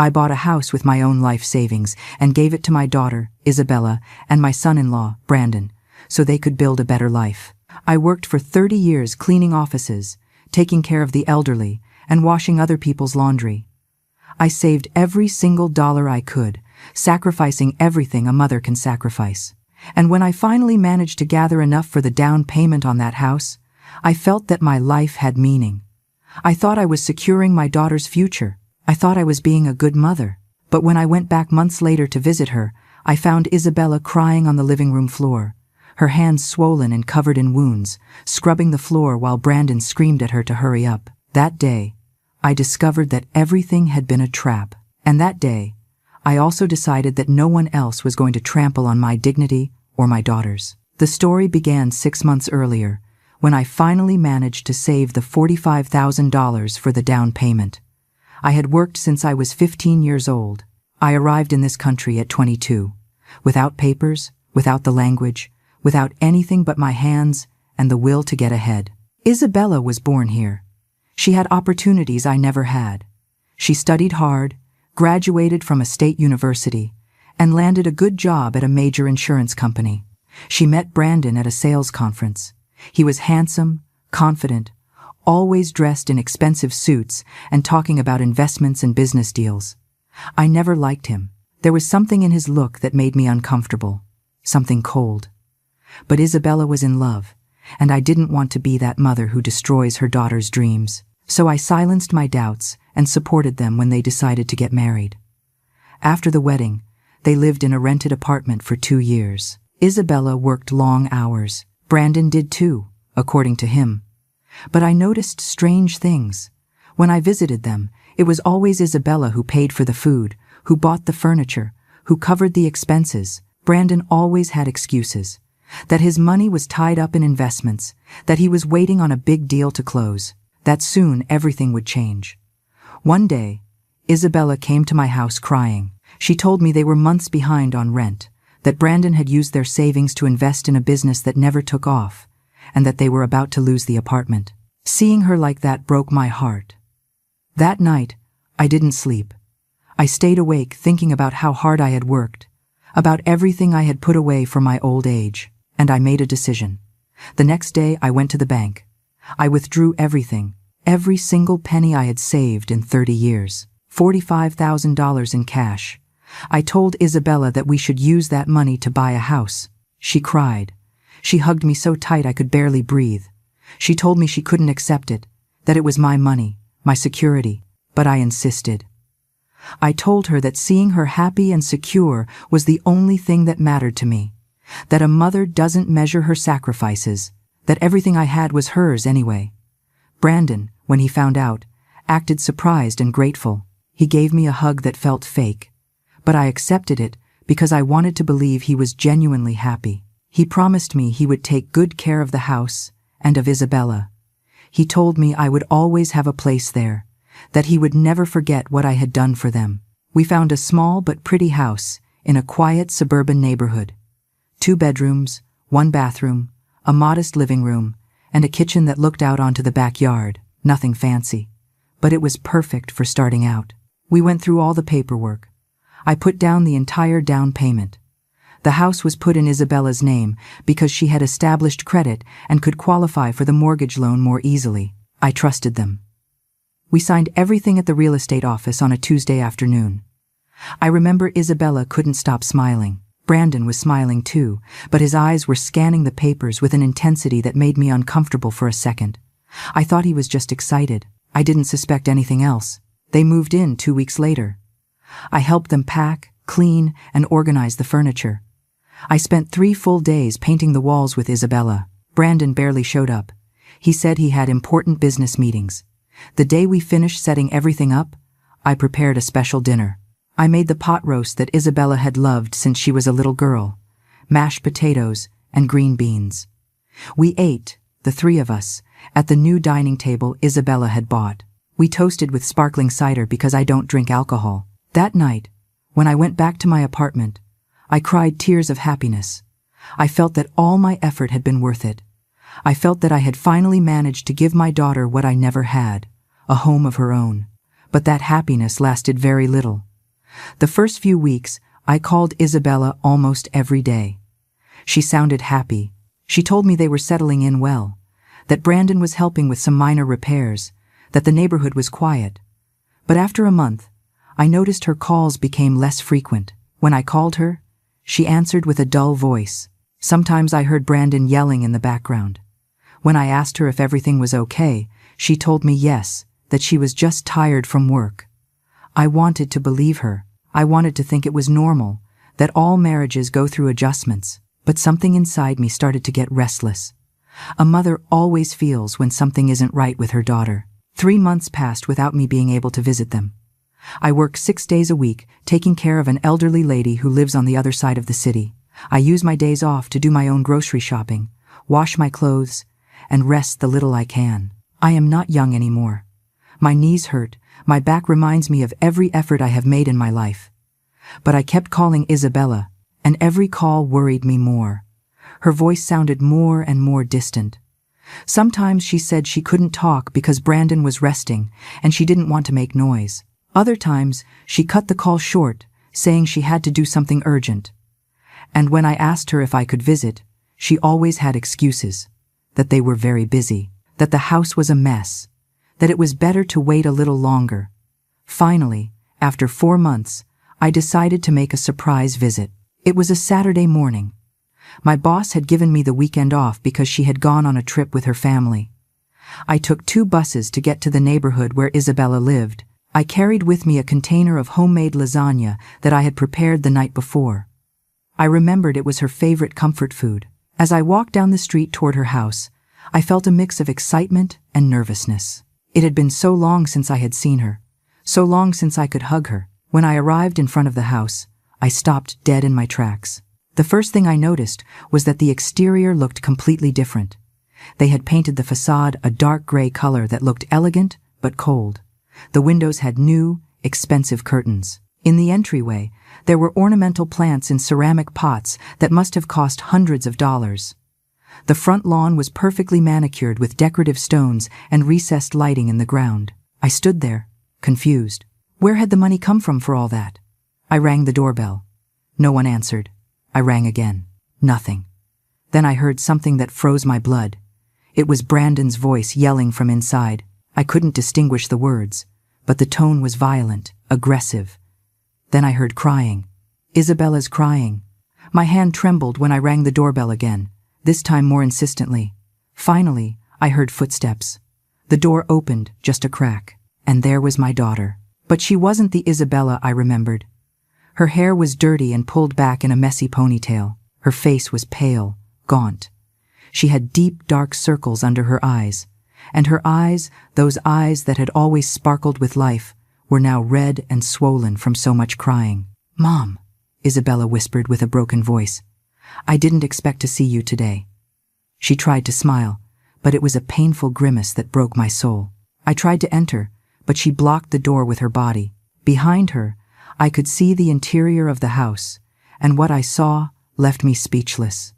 I bought a house with my own life savings and gave it to my daughter, Isabella, and my son-in-law, Brandon, so they could build a better life. I worked for 30 years cleaning offices, taking care of the elderly, and washing other people's laundry. I saved every single dollar I could, sacrificing everything a mother can sacrifice. And when I finally managed to gather enough for the down payment on that house, I felt that my life had meaning. I thought I was securing my daughter's future. I thought I was being a good mother. But when I went back months later to visit her, I found Isabella crying on the living room floor, her hands swollen and covered in wounds, scrubbing the floor while Brandon screamed at her to hurry up. That day, I discovered that everything had been a trap. And that day, I also decided that no one else was going to trample on my dignity or my daughter's. The story began 6 months earlier, when I finally managed to save the $45,000 for the down payment. I had worked since I was 15 years old. I arrived in this country at 22, without papers, without the language, without anything but my hands and the will to get ahead. Isabella was born here. She had opportunities I never had. She studied hard, graduated from a state university, and landed a good job at a major insurance company. She met Brandon at a sales conference. He was handsome, confident, always dressed in expensive suits and talking about investments and business deals. I never liked him. There was something in his look that made me uncomfortable, something cold. But Isabella was in love, and I didn't want to be that mother who destroys her daughter's dreams. So I silenced my doubts and supported them when they decided to get married. After the wedding, they lived in a rented apartment for 2 years. Isabella worked long hours. Brandon did too, according to him. But I noticed strange things. When I visited them, it was always Isabella who paid for the food, who bought the furniture, who covered the expenses. Brandon always had excuses. That his money was tied up in investments, that he was waiting on a big deal to close, that soon everything would change. One day, Isabella came to my house crying. She told me they were months behind on rent, that Brandon had used their savings to invest in a business that never took off, and that they were about to lose the apartment. Seeing her like that broke my heart. That night, I didn't sleep. I stayed awake thinking about how hard I had worked, about everything I had put away for my old age, and I made a decision. The next day, I went to the bank. I withdrew everything, every single penny I had saved in 30 years, $45,000 in cash. I told Isabella that we should use that money to buy a house. She cried. She hugged me so tight I could barely breathe. She told me she couldn't accept it, that it was my money, my security, but I insisted. I told her that seeing her happy and secure was the only thing that mattered to me, that a mother doesn't measure her sacrifices, that everything I had was hers anyway. Brandon, when he found out, acted surprised and grateful. He gave me a hug that felt fake, but I accepted it because I wanted to believe he was genuinely happy. He promised me he would take good care of the house and of Isabella. He told me I would always have a place there, that he would never forget what I had done for them. We found a small but pretty house in a quiet suburban neighborhood. 2 bedrooms, 1 bathroom, a modest living room, and a kitchen that looked out onto the backyard. Nothing fancy, but it was perfect for starting out. We went through all the paperwork. I put down the entire down payment. The house was put in Isabella's name because she had established credit and could qualify for the mortgage loan more easily. I trusted them. We signed everything at the real estate office on a Tuesday afternoon. I remember Isabella couldn't stop smiling. Brandon was smiling too, but his eyes were scanning the papers with an intensity that made me uncomfortable for a second. I thought he was just excited. I didn't suspect anything else. They moved in 2 weeks later. I helped them pack, clean, and organize the furniture. I spent 3 full days painting the walls with Isabella. Brandon barely showed up. He said he had important business meetings. The day we finished setting everything up, I prepared a special dinner. I made the pot roast that Isabella had loved since she was a little girl, mashed potatoes and green beans. We ate, the 3 of us, at the new dining table Isabella had bought. We toasted with sparkling cider because I don't drink alcohol. That night, when I went back to my apartment, I cried tears of happiness. I felt that all my effort had been worth it. I felt that I had finally managed to give my daughter what I never had, a home of her own. But that happiness lasted very little. The first few weeks, I called Isabella almost every day. She sounded happy. She told me they were settling in well, that Brandon was helping with some minor repairs, that the neighborhood was quiet. But after a month, I noticed her calls became less frequent. When I called her, she answered with a dull voice. Sometimes I heard Brandon yelling in the background. When I asked her if everything was okay, she told me yes, that she was just tired from work. I wanted to believe her. I wanted to think it was normal, that all marriages go through adjustments. But something inside me started to get restless. A mother always feels when something isn't right with her daughter. 3 months passed without me being able to visit them. I work 6 days a week, taking care of an elderly lady who lives on the other side of the city. I use my days off to do my own grocery shopping, wash my clothes, and rest the little I can. I am not young anymore. My knees hurt, my back reminds me of every effort I have made in my life. But I kept calling Isabella, and every call worried me more. Her voice sounded more and more distant. Sometimes she said she couldn't talk because Brandon was resting and she didn't want to make noise. Other times, she cut the call short, saying she had to do something urgent. And when I asked her if I could visit, she always had excuses. That they were very busy, that the house was a mess, that it was better to wait a little longer. Finally, after 4 months, I decided to make a surprise visit. It was a Saturday morning. My boss had given me the weekend off because she had gone on a trip with her family. I took 2 buses to get to the neighborhood where Isabella lived. I carried with me a container of homemade lasagna that I had prepared the night before. I remembered it was her favorite comfort food. As I walked down the street toward her house, I felt a mix of excitement and nervousness. It had been so long since I had seen her, so long since I could hug her. When I arrived in front of the house, I stopped dead in my tracks. The first thing I noticed was that the exterior looked completely different. They had painted the facade a dark gray color that looked elegant but cold. The windows had new, expensive curtains. In the entryway, there were ornamental plants in ceramic pots that must have cost hundreds of dollars. The front lawn was perfectly manicured with decorative stones and recessed lighting in the ground. I stood there, confused. Where had the money come from for all that? I rang the doorbell. No one answered. I rang again. Nothing. Then I heard something that froze my blood. It was Brandon's voice yelling from inside. I couldn't distinguish the words, but the tone was violent, aggressive. Then I heard crying. Isabella's crying. My hand trembled when I rang the doorbell again, this time more insistently. Finally, I heard footsteps. The door opened just a crack, and there was my daughter. But she wasn't the Isabella I remembered. Her hair was dirty and pulled back in a messy ponytail. Her face was pale, gaunt. She had deep, dark circles under her eyes, and her eyes, those eyes that had always sparkled with life, were now red and swollen from so much crying. "Mom," Isabella whispered with a broken voice, "I didn't expect to see you today." She tried to smile, but it was a painful grimace that broke my soul. I tried to enter, but she blocked the door with her body. Behind her, I could see the interior of the house, and what I saw left me speechless.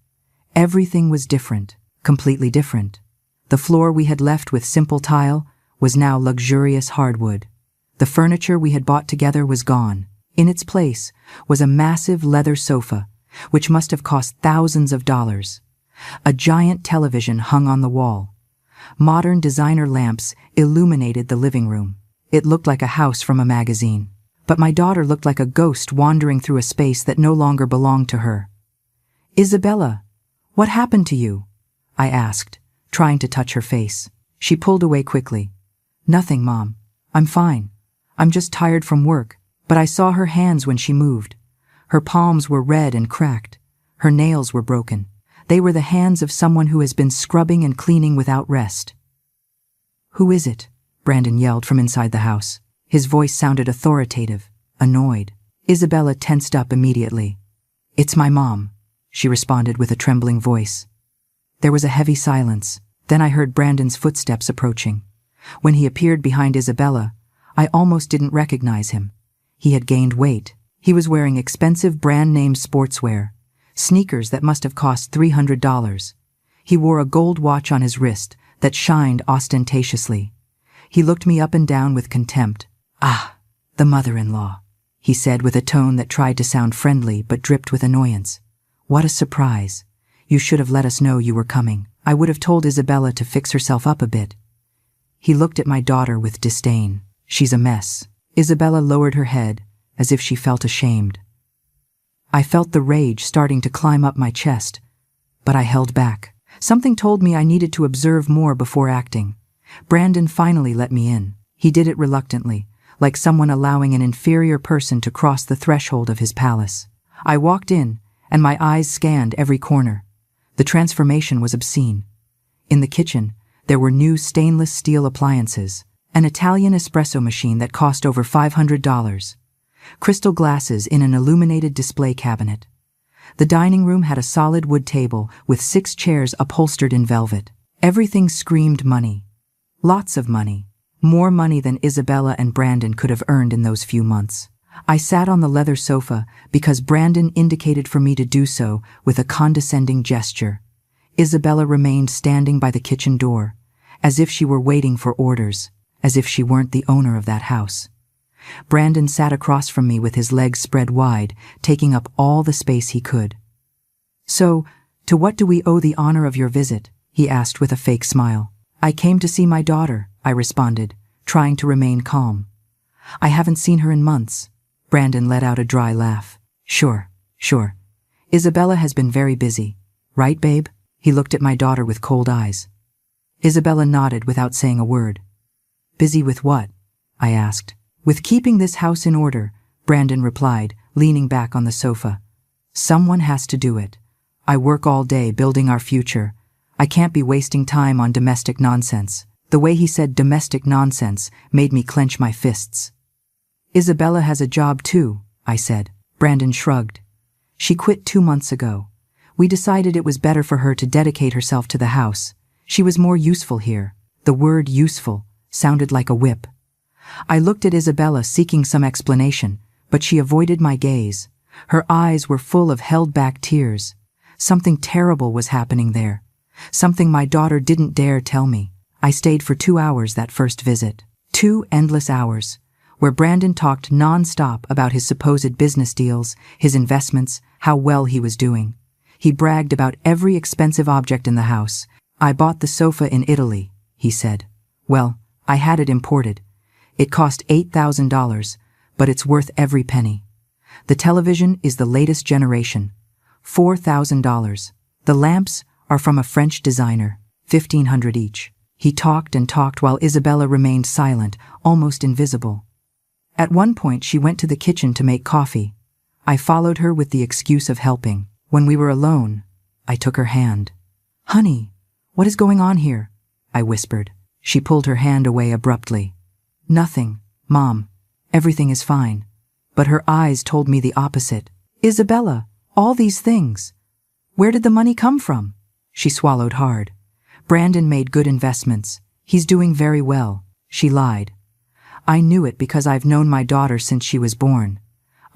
Everything was different, completely different. The floor we had left with simple tile was now luxurious hardwood. The furniture we had bought together was gone. In its place was a massive leather sofa, which must have cost thousands of dollars. A giant television hung on the wall. Modern designer lamps illuminated the living room. It looked like a house from a magazine. But my daughter looked like a ghost wandering through a space that no longer belonged to her. "Isabella, what happened to you?" I asked, trying to touch her face. She pulled away quickly. "Nothing, Mom. I'm fine. I'm just tired from work." But I saw her hands when she moved. Her palms were red and cracked. Her nails were broken. They were the hands of someone who has been scrubbing and cleaning without rest. "Who is it?" Brandon yelled from inside the house. His voice sounded authoritative, annoyed. Isabella tensed up immediately. "It's my mom," she responded with a trembling voice. There was a heavy silence. Then I heard Brandon's footsteps approaching. When he appeared behind Isabella, I almost didn't recognize him. He had gained weight. He was wearing expensive brand-name sportswear, sneakers that must have cost $300. He wore a gold watch on his wrist that shined ostentatiously. He looked me up and down with contempt. "Ah, the mother-in-law," he said with a tone that tried to sound friendly but dripped with annoyance. What a surprise. You should have let us know you were coming. I would have told Isabella to fix herself up a bit. He looked at my daughter with disdain. She's a mess. Isabella lowered her head, as if she felt ashamed. I felt the rage starting to climb up my chest, but I held back. Something told me I needed to observe more before acting. Brandon finally let me in. He did it reluctantly, like someone allowing an inferior person to cross the threshold of his palace. I walked in, and my eyes scanned every corner. The transformation was obscene. In the kitchen, there were new stainless steel appliances, an Italian espresso machine that cost over $500, crystal glasses in an illuminated display cabinet. The dining room had a solid wood table with 6 chairs upholstered in velvet. Everything screamed money. Lots of money. More money than Isabella and Brandon could have earned in those few months. I sat on the leather sofa because Brandon indicated for me to do so with a condescending gesture. Isabella remained standing by the kitchen door, as if she were waiting for orders, as if she weren't the owner of that house. Brandon sat across from me with his legs spread wide, taking up all the space he could. So, to what do we owe the honor of your visit? He asked with a fake smile. I came to see my daughter, I responded, trying to remain calm. I haven't seen her in months. Brandon let out a dry laugh. Sure. Isabella has been very busy. Right, babe? He looked at my daughter with cold eyes. Isabella nodded without saying a word. Busy with what? I asked. With keeping this house in order, Brandon replied, leaning back on the sofa. Someone has to do it. I work all day building our future. I can't be wasting time on domestic nonsense. The way he said domestic nonsense made me clench my fists. Isabella has a job too, I said. Brandon shrugged. She quit 2 months ago. We decided it was better for her to dedicate herself to the house. She was more useful here. The word useful sounded like a whip. I looked at Isabella seeking some explanation, but she avoided my gaze. Her eyes were full of held-back tears. Something terrible was happening there. Something my daughter didn't dare tell me. I stayed for 2 hours that first visit. 2 endless hours, where Brandon talked non-stop about his supposed business deals, his investments, how well he was doing. He bragged about every expensive object in the house. I bought the sofa in Italy, he said. Well, I had it imported. It cost $8,000, but it's worth every penny. The television is the latest generation. $4,000. The lamps are from a French designer, $1,500 each. He talked and talked while Isabella remained silent, almost invisible. At one point she went to the kitchen to make coffee. I followed her with the excuse of helping. When we were alone, I took her hand. Honey, what is going on here? I whispered. She pulled her hand away abruptly. Nothing, Mom. Everything is fine. But her eyes told me the opposite. Isabella, all these things. Where did the money come from? She swallowed hard. Brandon made good investments. He's doing very well. She lied. I knew it because I've known my daughter since she was born.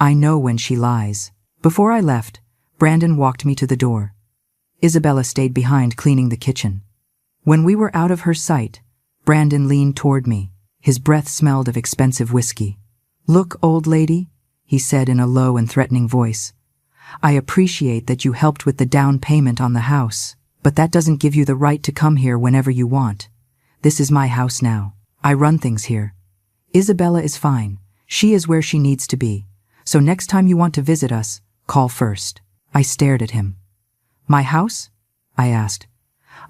I know when she lies. Before I left, Brandon walked me to the door. Isabella stayed behind cleaning the kitchen. When we were out of her sight, Brandon leaned toward me. His breath smelled of expensive whiskey. Look, old lady, he said in a low and threatening voice. I appreciate that you helped with the down payment on the house, but that doesn't give you the right to come here whenever you want. This is my house now. I run things here. Isabella is fine. She is where she needs to be. So next time you want to visit us, call first. I stared at him. My house? I asked.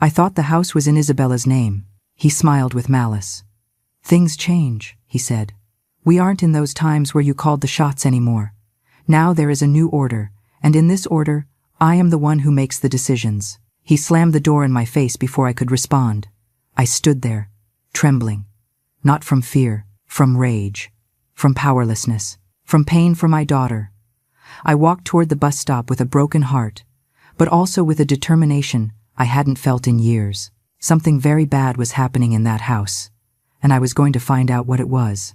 I thought the house was in Isabella's name. He smiled with malice. Things change, he said. We aren't in those times where you called the shots anymore. Now there is a new order, and in this order, I am the one who makes the decisions. He slammed the door in my face before I could respond. I stood there, trembling. Not from fear, from rage, from powerlessness, from pain for my daughter. I walked toward the bus stop with a broken heart, but also with a determination I hadn't felt in years. Something very bad was happening in that house, and I was going to find out what it was.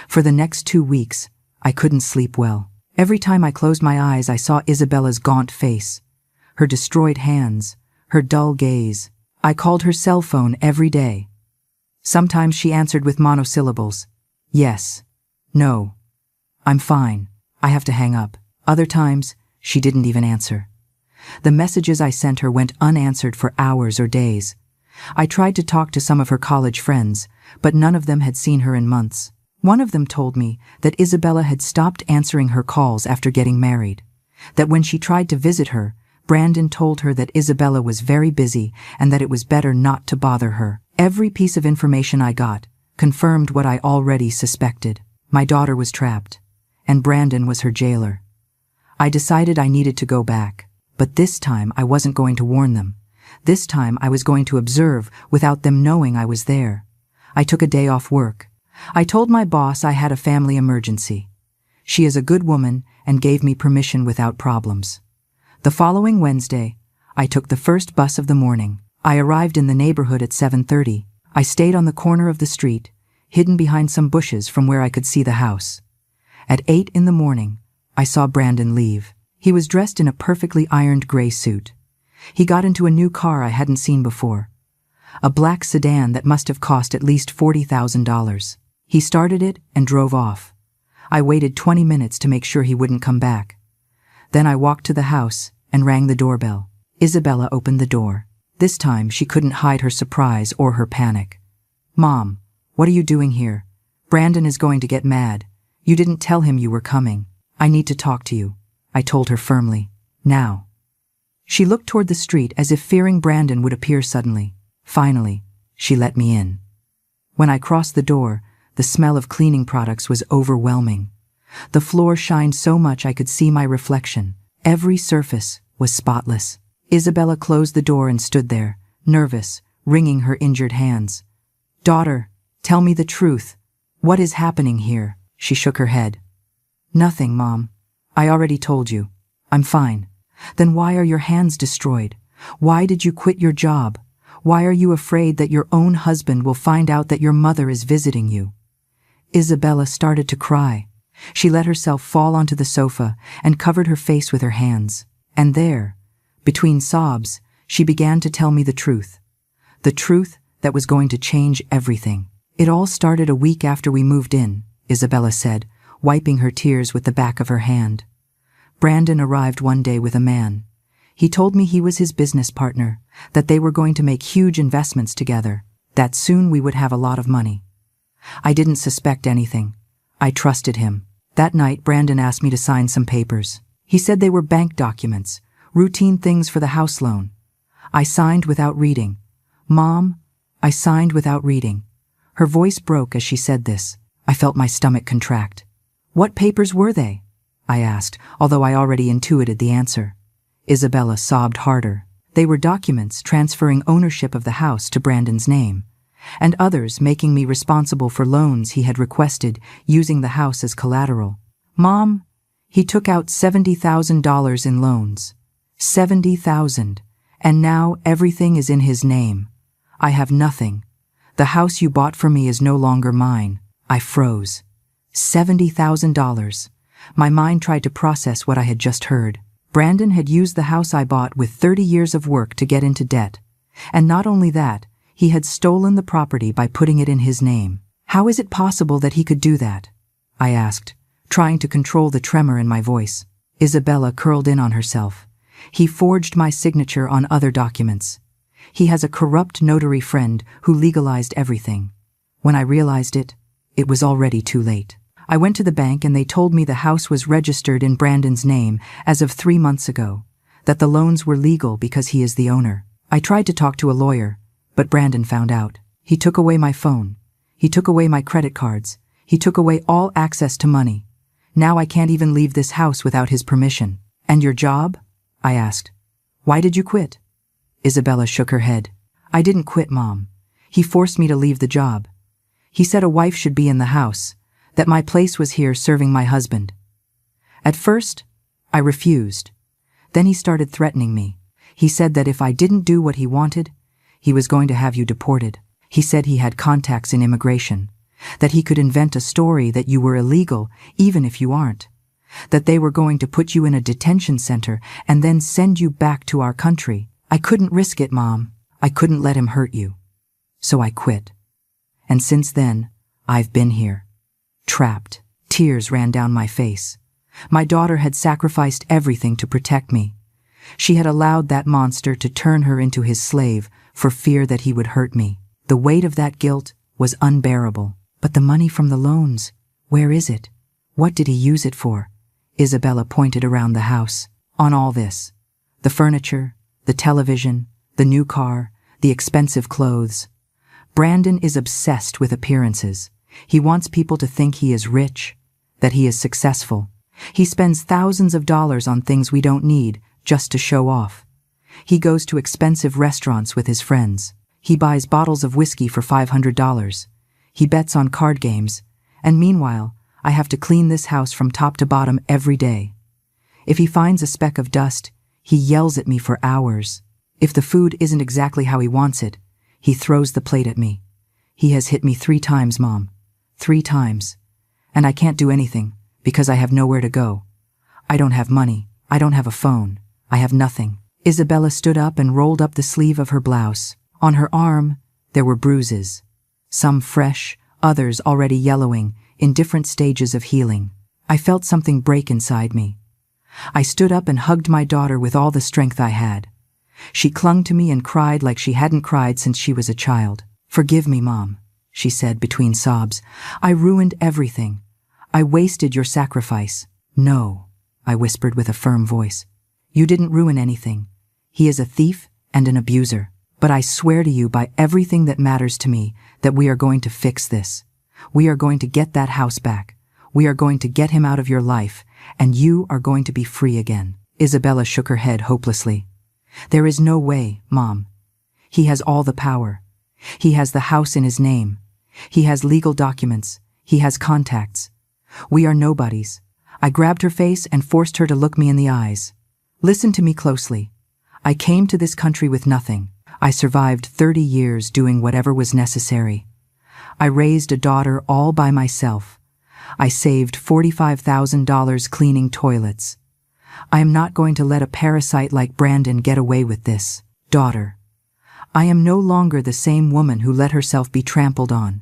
For the next 2 weeks, I couldn't sleep well. Every time I closed my eyes, I saw Isabella's gaunt face, her destroyed hands, her dull gaze. I called her cell phone every day. Sometimes she answered with monosyllables. Yes. No. I'm fine. I have to hang up. Other times, she didn't even answer. The messages I sent her went unanswered for hours or days. I tried to talk to some of her college friends, but none of them had seen her in months. One of them told me that Isabella had stopped answering her calls after getting married, that when she tried to visit her, Brandon told her that Isabella was very busy and that it was better not to bother her. Every piece of information I got confirmed what I already suspected. My daughter was trapped, and Brandon was her jailer. I decided I needed to go back, but this time I wasn't going to warn them. This time I was going to observe without them knowing I was there. I took a day off work. I told my boss I had a family emergency. She is a good woman and gave me permission without problems. The following Wednesday, I took the first bus of the morning. I arrived in the neighborhood at 7:30. I stayed on the corner of the street, hidden behind some bushes from where I could see the house. At 8 in the morning, I saw Brandon leave. He was dressed in a perfectly ironed gray suit. He got into a new car I hadn't seen before, a black sedan that must have cost at least $40,000. He started it and drove off. I waited 20 minutes to make sure he wouldn't come back. Then I walked to the house and rang the doorbell. Isabella opened the door. This time she couldn't hide her surprise or her panic. "Mom, what are you doing here? Brandon is going to get mad. You didn't tell him you were coming. I need to talk to you," I told her firmly. "Now." She looked toward the street as if fearing Brandon would appear suddenly. Finally, she let me in. When I crossed the door, the smell of cleaning products was overwhelming. The floor shined so much I could see my reflection. Every surface was spotless. Isabella closed the door and stood there, nervous, wringing her injured hands. "Daughter, tell me the truth. What is happening here?" She shook her head. "Nothing, Mom. I already told you. I'm fine." "Then why are your hands destroyed? Why did you quit your job? Why are you afraid that your own husband will find out that your mother is visiting you?" Isabella started to cry. She let herself fall onto the sofa and covered her face with her hands. And there, between sobs, she began to tell me the truth. The truth that was going to change everything. "It all started a week after we moved in," Isabella said, wiping her tears with the back of her hand. "Brandon arrived one day with a man. He told me he was his business partner, that they were going to make huge investments together, that soon we would have a lot of money. I didn't suspect anything. I trusted him. That night, Brandon asked me to sign some papers. He said they were bank documents, routine things for the house loan. I signed without reading. Mom, I signed without reading." Her voice broke as she said this. I felt my stomach contract. "What papers were they?" I asked, although I already intuited the answer. Isabella sobbed harder. They were documents transferring ownership of the house to Brandon's name, and others making me responsible for loans he had requested using the house as collateral. "Mom, he took out $70,000 in loans. 70,000, and now everything is in his name. I have nothing. The house you bought for me is no longer mine." I froze. $70,000. My mind tried to process what I had just heard. Brandon had used the house I bought with 30 years of work to get into debt. And not only that, he had stolen the property by putting it in his name. "How is it possible that he could do that?" I asked, trying to control the tremor in my voice. Isabella curled in on herself. "He forged my signature on other documents. He has a corrupt notary friend who legalized everything. When I realized it, it was already too late. I went to the bank and they told me the house was registered in Brandon's name as of 3 months ago, that the loans were legal because he is the owner. I tried to talk to a lawyer, but Brandon found out. He took away my phone. He took away my credit cards. He took away all access to money. Now I can't even leave this house without his permission." "And your job?" I asked. "Why did you quit?" Isabella shook her head. "I didn't quit, Mom. He forced me to leave the job. He said a wife should be in the house, that my place was here serving my husband. At first, I refused. Then he started threatening me. He said that if I didn't do what he wanted, he was going to have you deported. He said he had contacts in immigration, that he could invent a story that you were illegal even if you aren't, that they were going to put you in a detention center and then send you back to our country. I couldn't risk it, Mom. I couldn't let him hurt you. So I quit. And since then, I've been here, trapped." Tears ran down my face. My daughter had sacrificed everything to protect me. She had allowed that monster to turn her into his slave for fear that he would hurt me. The weight of that guilt was unbearable. But the money from the loans, where is it? What did he use it for? Isabella pointed around the house. On all this. The furniture, the television, the new car, the expensive clothes. Brandon is obsessed with appearances. He wants people to think he is rich, that he is successful. He spends thousands of dollars on things we don't need just to show off. He goes to expensive restaurants with his friends. He buys bottles of whiskey for $500. He bets on card games. And meanwhile, I have to clean this house from top to bottom every day. If he finds a speck of dust, he yells at me for hours. If the food isn't exactly how he wants it, he throws the plate at me. He has hit me 3 times, Mom. 3 times. And I can't do anything, because I have nowhere to go. I don't have money. I don't have a phone. I have nothing. Isabella stood up and rolled up the sleeve of her blouse. On her arm, there were bruises. Some fresh, others already yellowing, in different stages of healing. I felt something break inside me. I stood up and hugged my daughter with all the strength I had. She clung to me and cried like she hadn't cried since she was a child. "Forgive me, Mom," she said between sobs. "I ruined everything. I wasted your sacrifice." "No," I whispered with a firm voice. "You didn't ruin anything. He is a thief and an abuser. But I swear to you by everything that matters to me that we are going to fix this. We are going to get that house back. We are going to get him out of your life, and you are going to be free again." Isabella shook her head hopelessly. "There is no way, Mom. He has all the power. He has the house in his name. He has legal documents. He has contacts. We are nobodies." I grabbed her face and forced her to look me in the eyes. "Listen to me closely. I came to this country with nothing. I survived 30 years doing whatever was necessary. I raised a daughter all by myself. I saved $45,000 cleaning toilets. I am not going to let a parasite like Brandon get away with this. Daughter, I am no longer the same woman who let herself be trampled on.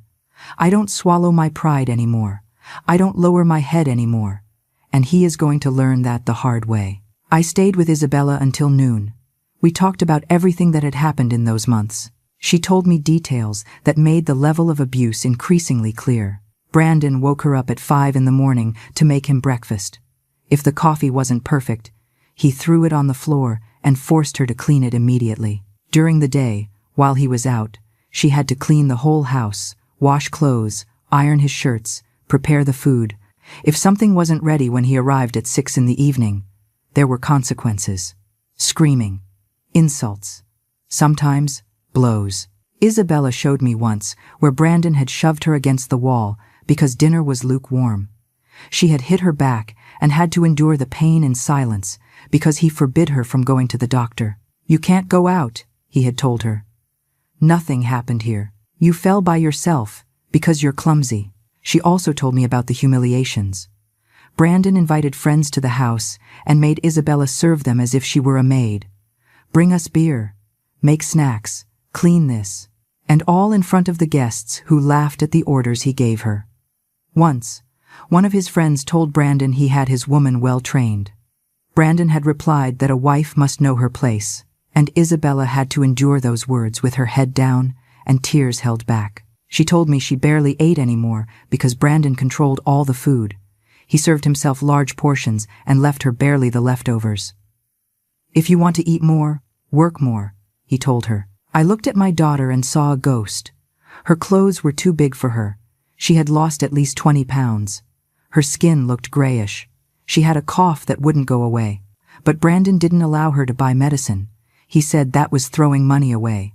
I don't swallow my pride anymore. I don't lower my head anymore. And he is going to learn that the hard way." I stayed with Isabella until noon. We talked about everything that had happened in those months. She told me details that made the level of abuse increasingly clear. Brandon woke her up at 5 in the morning to make him breakfast. If the coffee wasn't perfect, he threw it on the floor and forced her to clean it immediately. During the day, while he was out, she had to clean the whole house, wash clothes, iron his shirts, prepare the food. If something wasn't ready when he arrived at 6 in the evening, there were consequences. Screaming. Insults. Sometimes, blows. Isabella showed me once where Brandon had shoved her against the wall because dinner was lukewarm. She had hit her back and had to endure the pain in silence because he forbid her from going to the doctor. "You can't go out," he had told her. "Nothing happened here. You fell by yourself because you're clumsy." She also told me about the humiliations. Brandon invited friends to the house and made Isabella serve them as if she were a maid. Bring us beer, make snacks, clean this, and all in front of the guests who laughed at the orders he gave her. Once, one of his friends told Brandon he had his woman well trained. Brandon had replied that a wife must know her place, and Isabella had to endure those words with her head down and tears held back. She told me she barely ate anymore because Brandon controlled all the food. He served himself large portions and left her barely the leftovers. "If you want to eat more, work more," he told her. I looked at my daughter and saw a ghost. Her clothes were too big for her. She had lost at least 20 pounds. Her skin looked grayish. She had a cough that wouldn't go away. But Brandon didn't allow her to buy medicine. He said that was throwing money away.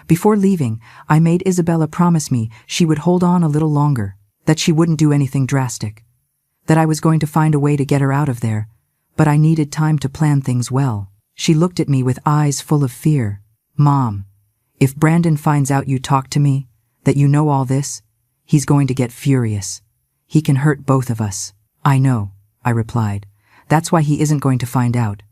Before leaving, I made Isabella promise me she would hold on a little longer, that she wouldn't do anything drastic, that I was going to find a way to get her out of there, but I needed time to plan things well. She looked at me with eyes full of fear. "Mom, if Brandon finds out you talked to me, that you know all this, he's going to get furious. He can hurt both of us." "I know," I replied. "That's why he isn't going to find out.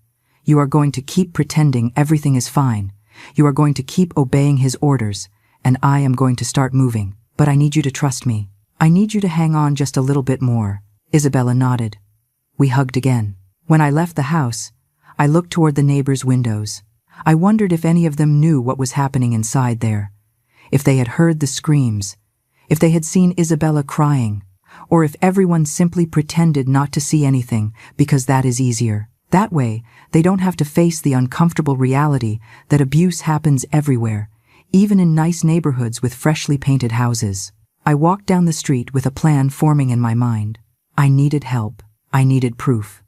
You are going to keep pretending everything is fine. You are going to keep obeying his orders, and I am going to start moving. But I need you to trust me. I need you to hang on just a little bit more. Isabella nodded. We hugged again. When I left the house, I looked toward the neighbors' windows. I wondered if any of them knew what was happening inside there, if they had heard the screams, if they had seen Isabella crying, or if everyone simply pretended not to see anything because that is easier. That way, they don't have to face the uncomfortable reality that abuse happens everywhere, even in nice neighborhoods with freshly painted houses. I walked down the street with a plan forming in my mind. I needed help. I needed proof.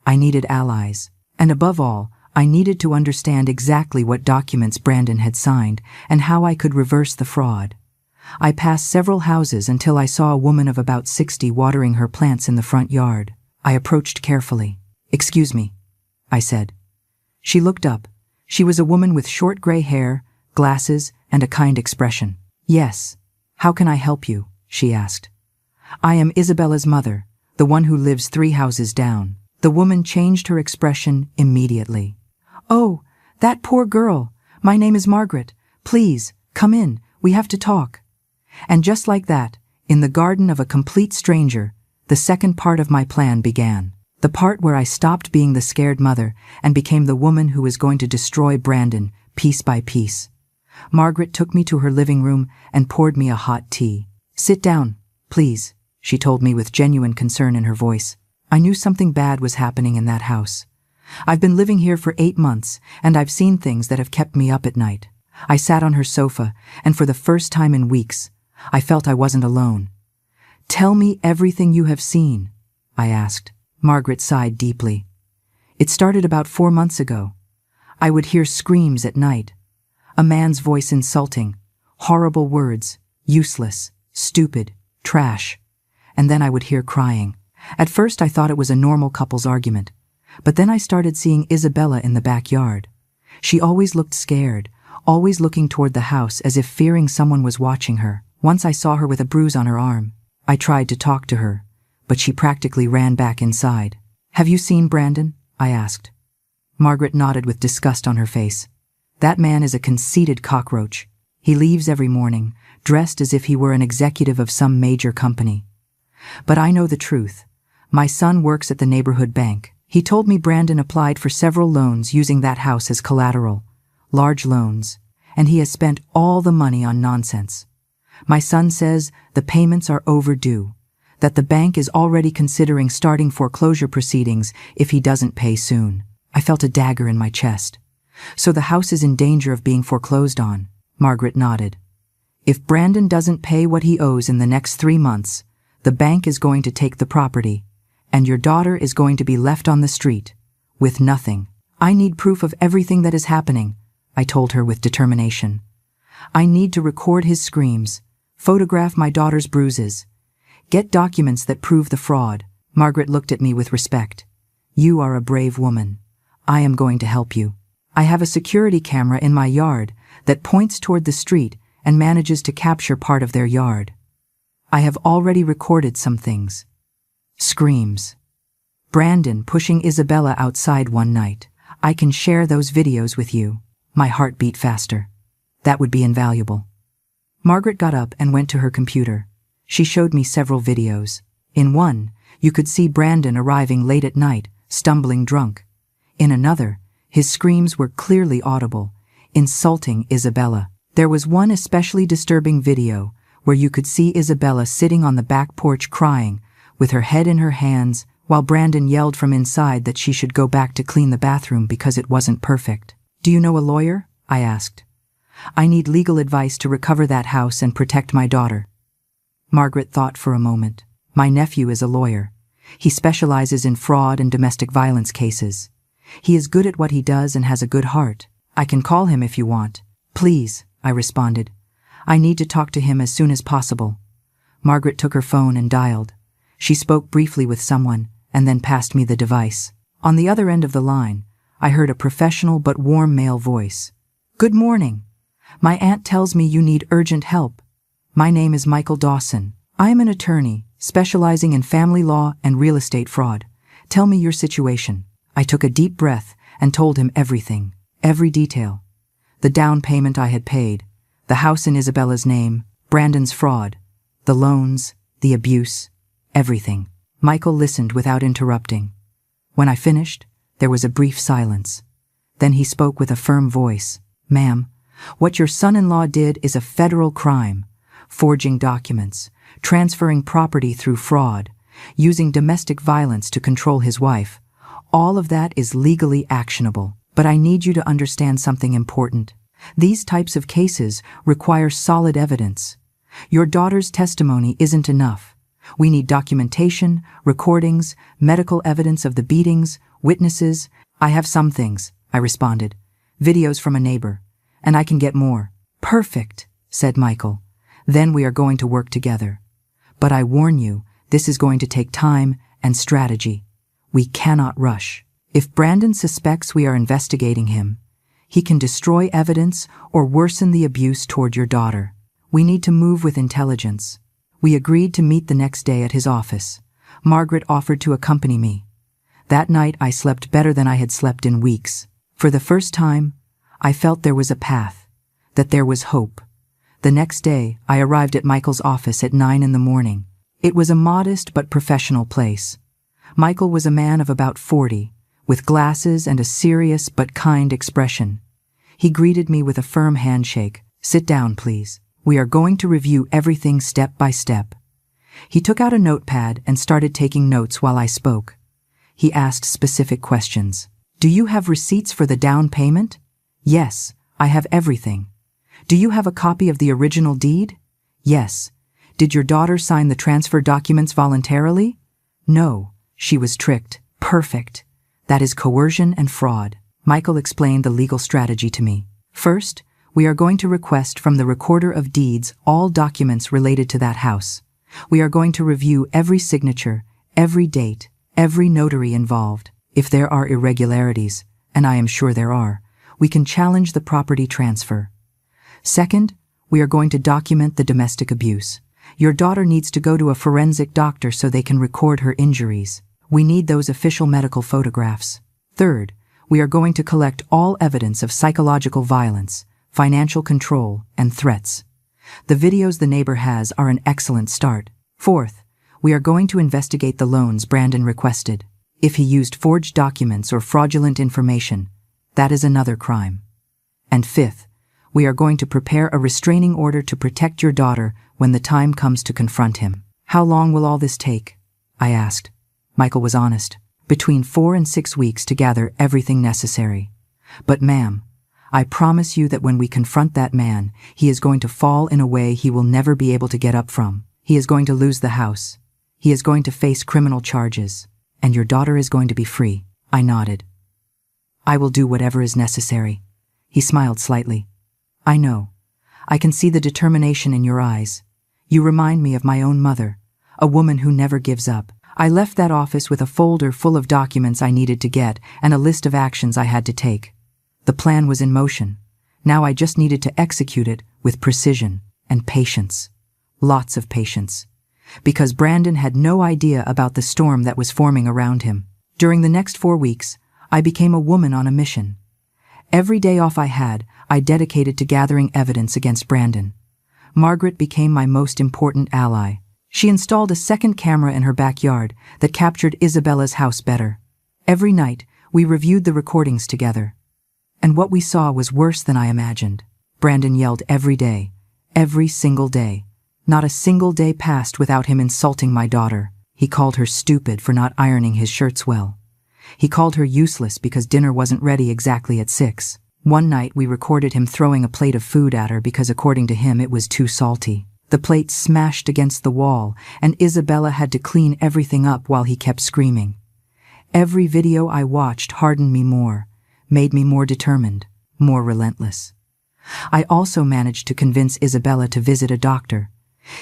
I needed allies. And above all, I needed to understand exactly what documents Brandon had signed and how I could reverse the fraud. I passed several houses until I saw a woman of about 60 watering her plants in the front yard. I approached carefully. "Excuse me," I said. She looked up. She was a woman with short gray hair, glasses, and a kind expression. "Yes. How can I help you?" she asked. "I am Isabella's mother, the one who lives 3 houses down." The woman changed her expression immediately. "Oh, that poor girl. My name is Margaret. Please, come in. We have to talk." And just like that, in the garden of a complete stranger, the second part of my plan began. The part where I stopped being the scared mother and became the woman who was going to destroy Brandon piece by piece. Margaret took me to her living room and poured me a hot tea. "Sit down, please," she told me with genuine concern in her voice. I knew something bad was happening in that house. I've been living here for 8 months, and I've seen things that have kept me up at night. I sat on her sofa, and for the first time in weeks, I felt I wasn't alone. "Tell me everything you have seen," I asked. Margaret sighed deeply. "It started about 4 months ago. I would hear screams at night. A man's voice insulting, horrible words, useless, stupid, trash. And then I would hear crying. At first I thought it was a normal couple's argument, but then I started seeing Isabella in the backyard. She always looked scared, always looking toward the house as if fearing someone was watching her. Once I saw her with a bruise on her arm. I tried to talk to her, but she practically ran back inside. "Have you seen Brandon?" I asked. Margaret nodded with disgust on her face. "That man is a conceited cockroach. He leaves every morning, dressed as if he were an executive of some major company. But I know the truth. My son works at the neighborhood bank. He told me Brandon applied for several loans using that house as collateral, large loans, and he has spent all the money on nonsense. My son says the payments are overdue, that the bank is already considering starting foreclosure proceedings if he doesn't pay soon." I felt a dagger in my chest. "So the house is in danger of being foreclosed on?" Margaret nodded. "If Brandon doesn't pay what he owes in the next 3 months, the bank is going to take the property, and your daughter is going to be left on the street, with nothing. I need proof of everything that is happening," I told her with determination. "I need to record his screams, photograph my daughter's bruises, get documents that prove the fraud." Margaret looked at me with respect. "You are a brave woman. I am going to help you. I have a security camera in my yard that points toward the street and manages to capture part of their yard. I have already recorded some things. Screams. Brandon pushing Isabella outside one night. I can share those videos with you." My heart beat faster. That would be invaluable. Margaret got up and went to her computer. She showed me several videos. In one, you could see Brandon arriving late at night, stumbling drunk. In another, his screams were clearly audible, insulting Isabella. There was one especially disturbing video where you could see Isabella sitting on the back porch crying, with her head in her hands, while Brandon yelled from inside that she should go back to clean the bathroom because it wasn't perfect. "Do you know a lawyer?" I asked. "I need legal advice to recover that house and protect my daughter." Margaret thought for a moment. "My nephew is a lawyer. He specializes in fraud and domestic violence cases. He is good at what he does and has a good heart. I can call him if you want." "Please," I responded. "I need to talk to him as soon as possible." Margaret took her phone and dialed. She spoke briefly with someone and then passed me the device. On the other end of the line, I heard a professional but warm male voice. "Good morning. My aunt tells me you need urgent help. My name is Michael Dawson. I am an attorney, specializing in family law and real estate fraud. Tell me your situation." I took a deep breath and told him everything, every detail. The down payment I had paid, the house in Isabella's name, Brandon's fraud, the loans, the abuse, everything. Michael listened without interrupting. When I finished, there was a brief silence. Then he spoke with a firm voice. "Ma'am, what your son-in-law did is a federal crime. Forging documents, transferring property through fraud, using domestic violence to control his wife. All of that is legally actionable. But I need you to understand something important. These types of cases require solid evidence. Your daughter's testimony isn't enough. We need documentation, recordings, medical evidence of the beatings, witnesses." "I have some things," I responded. "Videos from a neighbor. And I can get more." "Perfect," said Michael. "Then we are going to work together. But I warn you, this is going to take time and strategy. We cannot rush. If Brandon suspects we are investigating him, he can destroy evidence or worsen the abuse toward your daughter. We need to move with intelligence." We agreed to meet the next day at his office. Margaret offered to accompany me. That night I slept better than I had slept in weeks. For the first time, I felt there was a path, that there was hope. The next day, I arrived at Michael's office at 9 in the morning. It was a modest but professional place. Michael was a man of about 40, with glasses and a serious but kind expression. He greeted me with a firm handshake. "Sit down, please. We are going to review everything step by step." He took out a notepad and started taking notes while I spoke. He asked specific questions. "Do you have receipts for the down payment?" "Yes, I have everything." "Do you have a copy of the original deed?" "Yes." "Did your daughter sign the transfer documents voluntarily?" "No, she was tricked." "Perfect. That is coercion and fraud." Michael explained the legal strategy to me. "First, we are going to request from the Recorder of Deeds all documents related to that house. We are going to review every signature, every date, every notary involved. If there are irregularities, and I am sure there are, we can challenge the property transfer. Second, we are going to document the domestic abuse. Your daughter needs to go to a forensic doctor so they can record her injuries. We need those official medical photographs. Third, we are going to collect all evidence of psychological violence, financial control, and threats. The videos the neighbor has are an excellent start. Fourth, we are going to investigate the loans Brandon requested. If he used forged documents or fraudulent information, that is another crime. And fifth, we are going to prepare a restraining order to protect your daughter when the time comes to confront him." "How long will all this take?" I asked. Michael was honest. "Between 4 and 6 weeks to gather everything necessary. But ma'am, I promise you that when we confront that man, he is going to fall in a way he will never be able to get up from. He is going to lose the house. He is going to face criminal charges. And your daughter is going to be free." I nodded. "I will do whatever is necessary." He smiled slightly. "I know. I can see the determination in your eyes. You remind me of my own mother, a woman who never gives up." I left that office with a folder full of documents I needed to get and a list of actions I had to take. The plan was in motion. Now I just needed to execute it with precision and patience. Lots of patience. Because Brandon had no idea about the storm that was forming around him. During the next 4 weeks, I became a woman on a mission. Every day off I had, I dedicated to gathering evidence against Brandon. Margaret became my most important ally. She installed a second camera in her backyard that captured Isabella's house better. Every night, we reviewed the recordings together. And what we saw was worse than I imagined. Brandon yelled every day, every single day. Not a single day passed without him insulting my daughter. He called her stupid for not ironing his shirts well. He called her useless because dinner wasn't ready exactly at 6. One night we recorded him throwing a plate of food at her because according to him it was too salty. The plate smashed against the wall, and Isabella had to clean everything up while he kept screaming. Every video I watched hardened me more, made me more determined, more relentless. I also managed to convince Isabella to visit a doctor.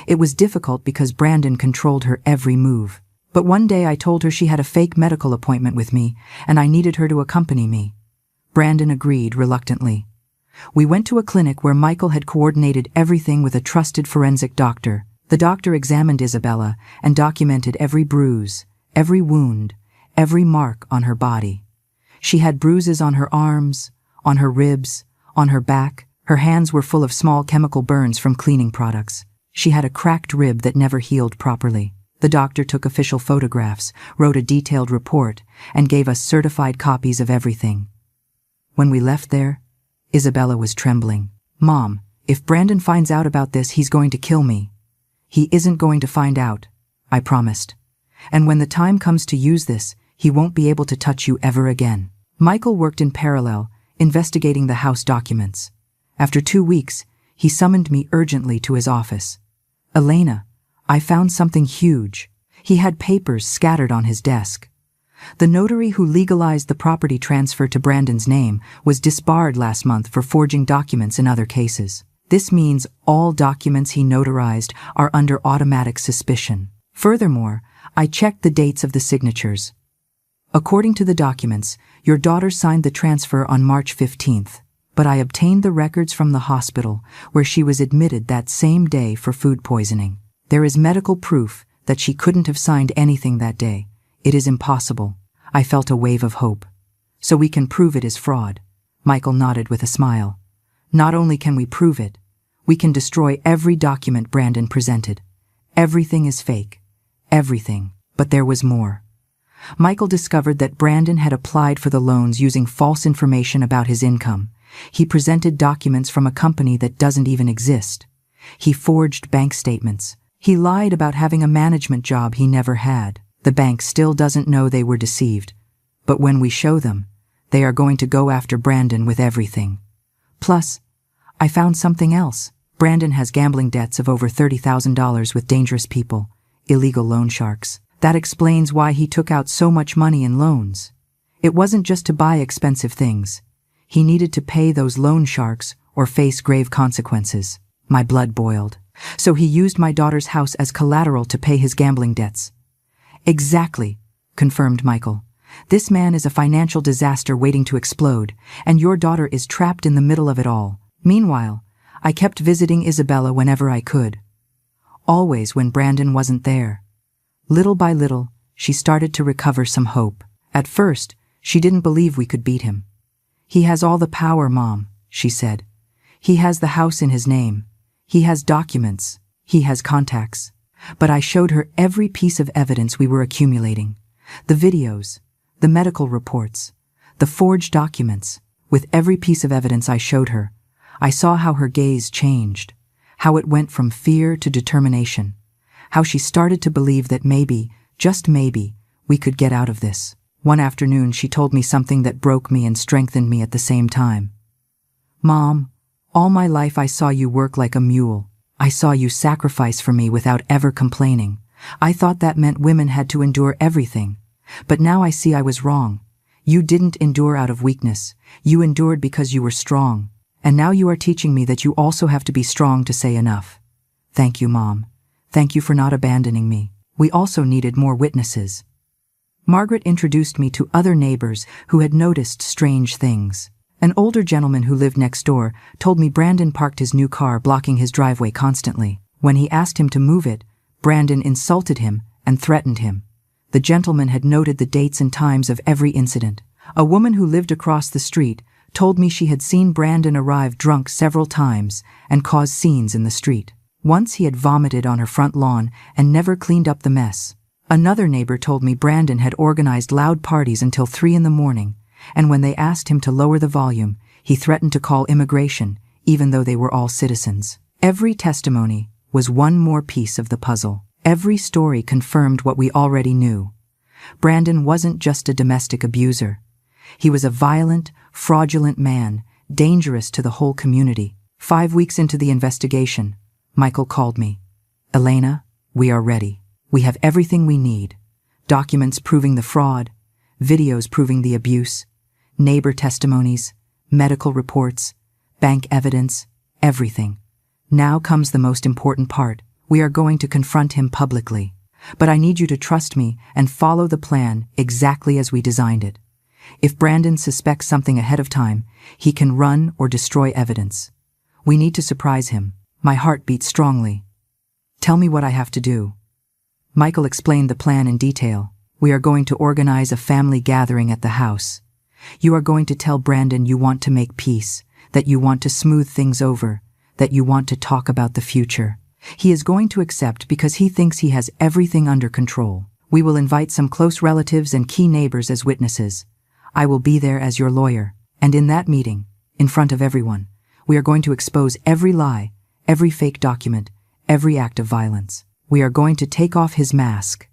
It was difficult because Brandon controlled her every move. But one day I told her she had a fake medical appointment with me, and I needed her to accompany me. Brandon agreed reluctantly. We went to a clinic where Michael had coordinated everything with a trusted forensic doctor. The doctor examined Isabella and documented every bruise, every wound, every mark on her body. She had bruises on her arms, on her ribs, on her back. Her hands were full of small chemical burns from cleaning products. She had a cracked rib that never healed properly. The doctor took official photographs, wrote a detailed report, and gave us certified copies of everything. When we left there, Isabella was trembling. "Mom, if Brandon finds out about this, he's going to kill me." "He isn't going to find out," I promised. "And when the time comes to use this, he won't be able to touch you ever again." Michael worked in parallel, investigating the house documents. After 2 weeks, he summoned me urgently to his office. "Elena, I found something huge." He had papers scattered on his desk. The notary who legalized the property transfer to Brandon's name was disbarred last month for forging documents in other cases. This means all documents he notarized are under automatic suspicion. Furthermore, I checked the dates of the signatures. According to the documents, your daughter signed the transfer on March 15th, but I obtained the records from the hospital where she was admitted that same day for food poisoning. There is medical proof that she couldn't have signed anything that day. It is impossible. I felt a wave of hope. "So we can prove it is fraud." Michael nodded with a smile. "Not only can we prove it, we can destroy every document Brandon presented. Everything is fake. Everything. But there was more. Michael discovered that Brandon had applied for the loans using false information about his income. He presented documents from a company that doesn't even exist. He forged bank statements. He lied about having a management job he never had. The bank still doesn't know they were deceived. But when we show them, they are going to go after Brandon with everything. Plus, I found something else. Brandon has gambling debts of over $30,000 with dangerous people, illegal loan sharks. That explains why he took out so much money in loans. It wasn't just to buy expensive things. He needed to pay those loan sharks or face grave consequences. My blood boiled. So he used my daughter's house as collateral to pay his gambling debts. Exactly, confirmed Michael. This man is a financial disaster waiting to explode, and your daughter is trapped in the middle of it all. Meanwhile, I kept visiting Isabella whenever I could. Always when Brandon wasn't there. Little by little, she started to recover some hope. At first, she didn't believe we could beat him. "He has all the power, Mom," she said. "He has the house in his name. He has documents. He has contacts." But I showed her every piece of evidence we were accumulating. The videos, the medical reports, the forged documents. With every piece of evidence I showed her, I saw how her gaze changed, how it went from fear to determination, how she started to believe that maybe, just maybe, we could get out of this. One afternoon she told me something that broke me and strengthened me at the same time. "Mom, all my life I saw you work like a mule. I saw you sacrifice for me without ever complaining. I thought that meant women had to endure everything. But now I see I was wrong. You didn't endure out of weakness. You endured because you were strong. And now you are teaching me that you also have to be strong to say enough. Thank you, Mom. Thank you for not abandoning me." We also needed more witnesses. Margaret introduced me to other neighbors who had noticed strange things. An older gentleman who lived next door told me Brandon parked his new car blocking his driveway constantly. When he asked him to move it, Brandon insulted him and threatened him. The gentleman had noted the dates and times of every incident. A woman who lived across the street told me she had seen Brandon arrive drunk several times and cause scenes in the street. Once he had vomited on her front lawn and never cleaned up the mess. Another neighbor told me Brandon had organized loud parties until 3 in the morning, and when they asked him to lower the volume, he threatened to call immigration, even though they were all citizens. Every testimony was one more piece of the puzzle. Every story confirmed what we already knew. Brandon wasn't just a domestic abuser. He was a violent, fraudulent man, dangerous to the whole community. 5 weeks into the investigation, Michael called me. "Elena, we are ready. We have everything we need. Documents proving the fraud, videos proving the abuse, neighbor testimonies, medical reports, bank evidence, everything. Now comes the most important part. We are going to confront him publicly. But I need you to trust me and follow the plan exactly as we designed it. If Brandon suspects something ahead of time, he can run or destroy evidence. We need to surprise him." My heart beat strongly. "Tell me what I have to do." Michael explained the plan in detail. "We are going to organize a family gathering at the house. You are going to tell Brandon you want to make peace, that you want to smooth things over, that you want to talk about the future. He is going to accept because he thinks he has everything under control. We will invite some close relatives and key neighbors as witnesses. I will be there as your lawyer, and in that meeting, in front of everyone, we are going to expose every lie, every fake document, every act of violence. We are going to take off his mask,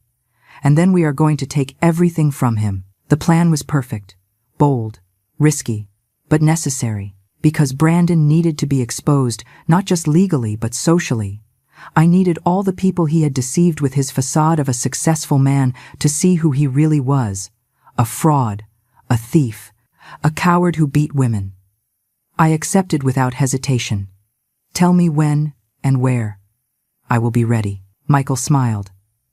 and then we are going to take everything from him. The plan was perfect, bold, risky, but necessary, because Brandon needed to be exposed, not just legally but socially. I needed all the people he had deceived with his facade of a successful man to see who he really was: a fraud, a thief, a coward who beat women. I accepted without hesitation. Tell me when and where. I will be ready. Michael smiled.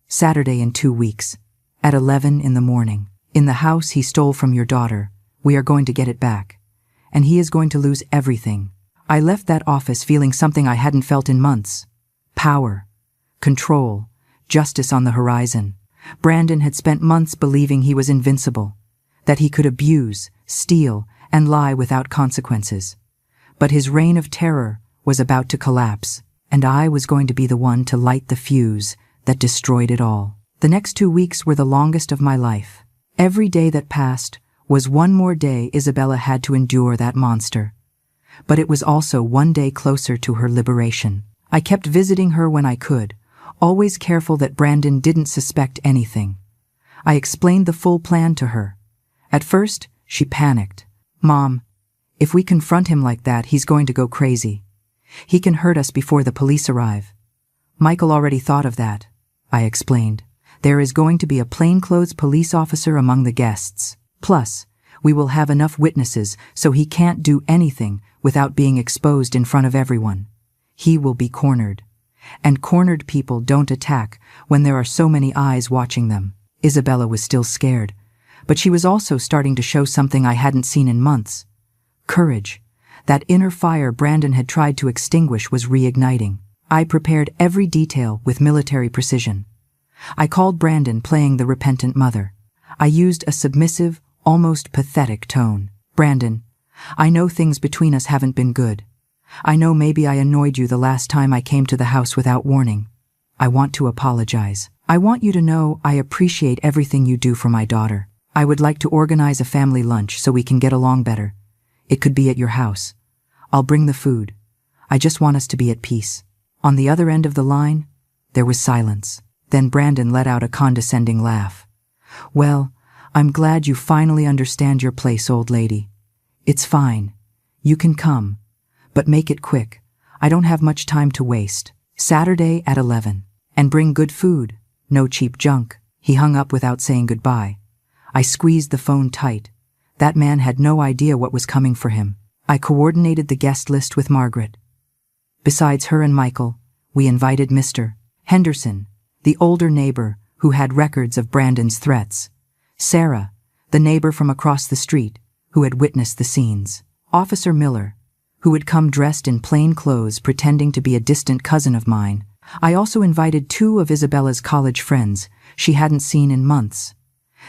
Saturday in 2 weeks, at 11 in the morning. In the house he stole from your daughter, we are going to get it back. And he is going to lose everything. I left that office feeling something I hadn't felt in months. Power, control, justice on the horizon. Brandon had spent months believing he was invincible, that he could abuse, steal, and lie without consequences. But his reign of terror was about to collapse, and I was going to be the one to light the fuse that destroyed it all. The next 2 weeks were the longest of my life. Every day that passed was one more day Isabella had to endure that monster. But it was also one day closer to her liberation. I kept visiting her when I could, always careful that Brandon didn't suspect anything. I explained the full plan to her. At first, she panicked. Mom, if we confront him like that, he's going to go crazy. He can hurt us before the police arrive. Michael already thought of that, I explained. There is going to be a plainclothes police officer among the guests. Plus, we will have enough witnesses so he can't do anything without being exposed in front of everyone. He will be cornered. And cornered people don't attack when there are so many eyes watching them. Isabella was still scared, but she was also starting to show something I hadn't seen in months. Courage. That inner fire Brandon had tried to extinguish was reigniting. I prepared every detail with military precision. I called Brandon playing the repentant mother. I used a submissive, almost pathetic tone. Brandon, I know things between us haven't been good. I know maybe I annoyed you the last time I came to the house without warning. I want to apologize. I want you to know I appreciate everything you do for my daughter. I would like to organize a family lunch so we can get along better. It could be at your house. I'll bring the food. I just want us to be at peace. On the other end of the line, there was silence. Then Brandon let out a condescending laugh. Well, I'm glad you finally understand your place, old lady. It's fine. You can come. But make it quick. I don't have much time to waste. Saturday at 11. And bring good food. No cheap junk. He hung up without saying goodbye. I squeezed the phone tight. That man had no idea what was coming for him. I coordinated the guest list with Margaret. Besides her and Michael, we invited Mr. Henderson, the older neighbor who had records of Brandon's threats. Sarah, the neighbor from across the street, who had witnessed the scenes. Officer Miller, who had come dressed in plain clothes pretending to be a distant cousin of mine. I also invited 2 of Isabella's college friends she hadn't seen in months.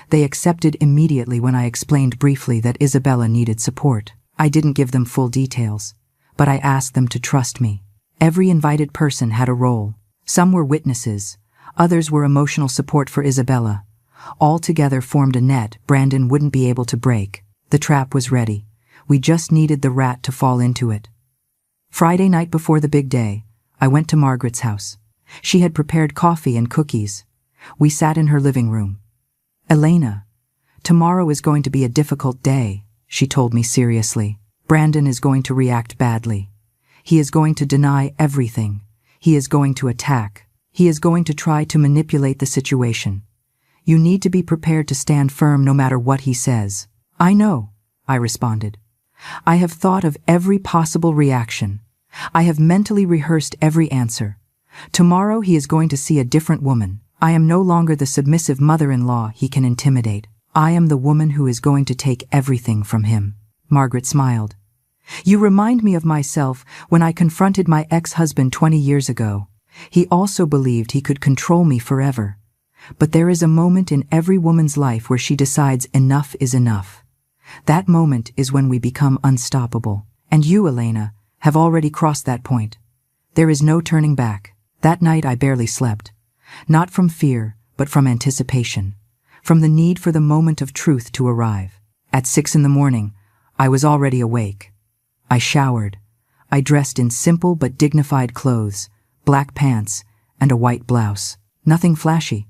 They accepted immediately when I explained briefly that Isabella needed support. I didn't give them full details, but I asked them to trust me. Every invited person had a role. Some were witnesses, others were emotional support for Isabella. All together formed a net Brandon wouldn't be able to break. The trap was ready. We just needed the rat to fall into it. Friday night before the big day, I went to Margaret's house. She had prepared coffee and cookies. We sat in her living room. Elena, tomorrow is going to be a difficult day, she told me seriously. Brandon is going to react badly. He is going to deny everything. He is going to attack. He is going to try to manipulate the situation. You need to be prepared to stand firm no matter what he says. I know, I responded. I have thought of every possible reaction. I have mentally rehearsed every answer. Tomorrow he is going to see a different woman. I am no longer the submissive mother-in-law he can intimidate. I am the woman who is going to take everything from him. Margaret smiled. You remind me of myself when I confronted my ex-husband 20 years ago. He also believed he could control me forever. But there is a moment in every woman's life where she decides enough is enough. That moment is when we become unstoppable. And you, Elena, have already crossed that point. There is no turning back. That night I barely slept. Not from fear, but from anticipation. From the need for the moment of truth to arrive. At 6 in the morning, I was already awake. I showered. I dressed in simple but dignified clothes, black pants, and a white blouse. Nothing flashy.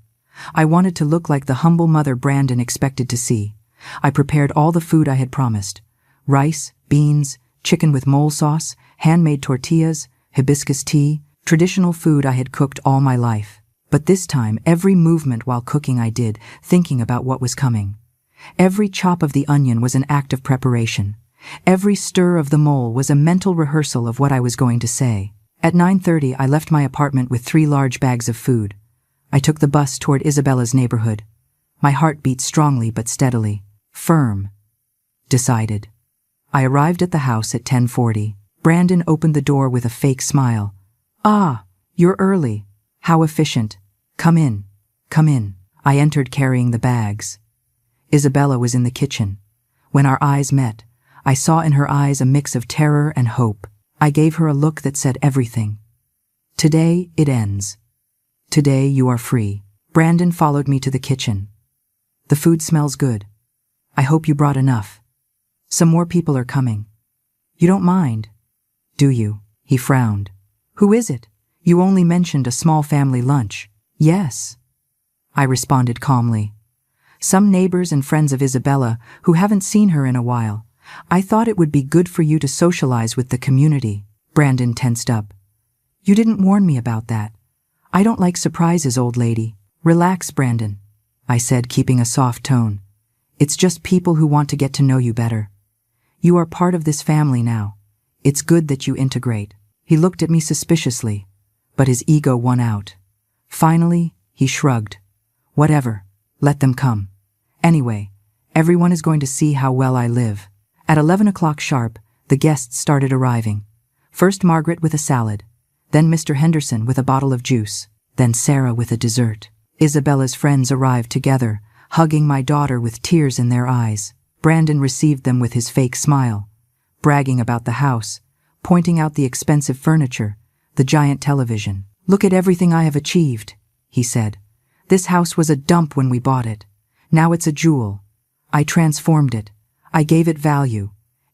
I wanted to look like the humble mother Brandon expected to see. I prepared all the food I had promised. Rice, beans, chicken with mole sauce, handmade tortillas, hibiscus tea, traditional food I had cooked all my life. But this time, every movement while cooking I did, thinking about what was coming. Every chop of the onion was an act of preparation. Every stir of the mole was a mental rehearsal of what I was going to say. At 9:30, I left my apartment with 3 large bags of food. I took the bus toward Isabella's neighborhood. My heart beat strongly but steadily. Firm. Decided. I arrived at the house at 10:40. Brandon opened the door with a fake smile. "Ah, you're early. How efficient. Come in. Come in." I entered carrying the bags. Isabella was in the kitchen. When our eyes met, I saw in her eyes a mix of terror and hope. I gave her a look that said everything. "Today it ends. Today you are free." Brandon followed me to the kitchen. "The food smells good. I hope you brought enough. Some more people are coming. You don't mind, do you?" He frowned. "Who is it? You only mentioned a small family lunch." "Yes," I responded calmly. "Some neighbors and friends of Isabella who haven't seen her in a while. I thought it would be good for you to socialize with the community." Brandon tensed up. "You didn't warn me about that. I don't like surprises, old lady." "Relax, Brandon," I said, keeping a soft tone. "It's just people who want to get to know you better. You are part of this family now. It's good that you integrate." He looked at me suspiciously, but his ego won out. Finally, he shrugged. "Whatever, let them come. Anyway, everyone is going to see how well I live." At 11 o'clock sharp, the guests started arriving. First Margaret with a salad, then Mr. Henderson with a bottle of juice, then Sarah with a dessert. Isabella's friends arrived together, hugging my daughter with tears in their eyes. Brandon received them with his fake smile, bragging about the house, pointing out the expensive furniture, the giant television. "Look at everything I have achieved," he said. "This house was a dump when we bought it. Now it's a jewel. I transformed it. I gave it value."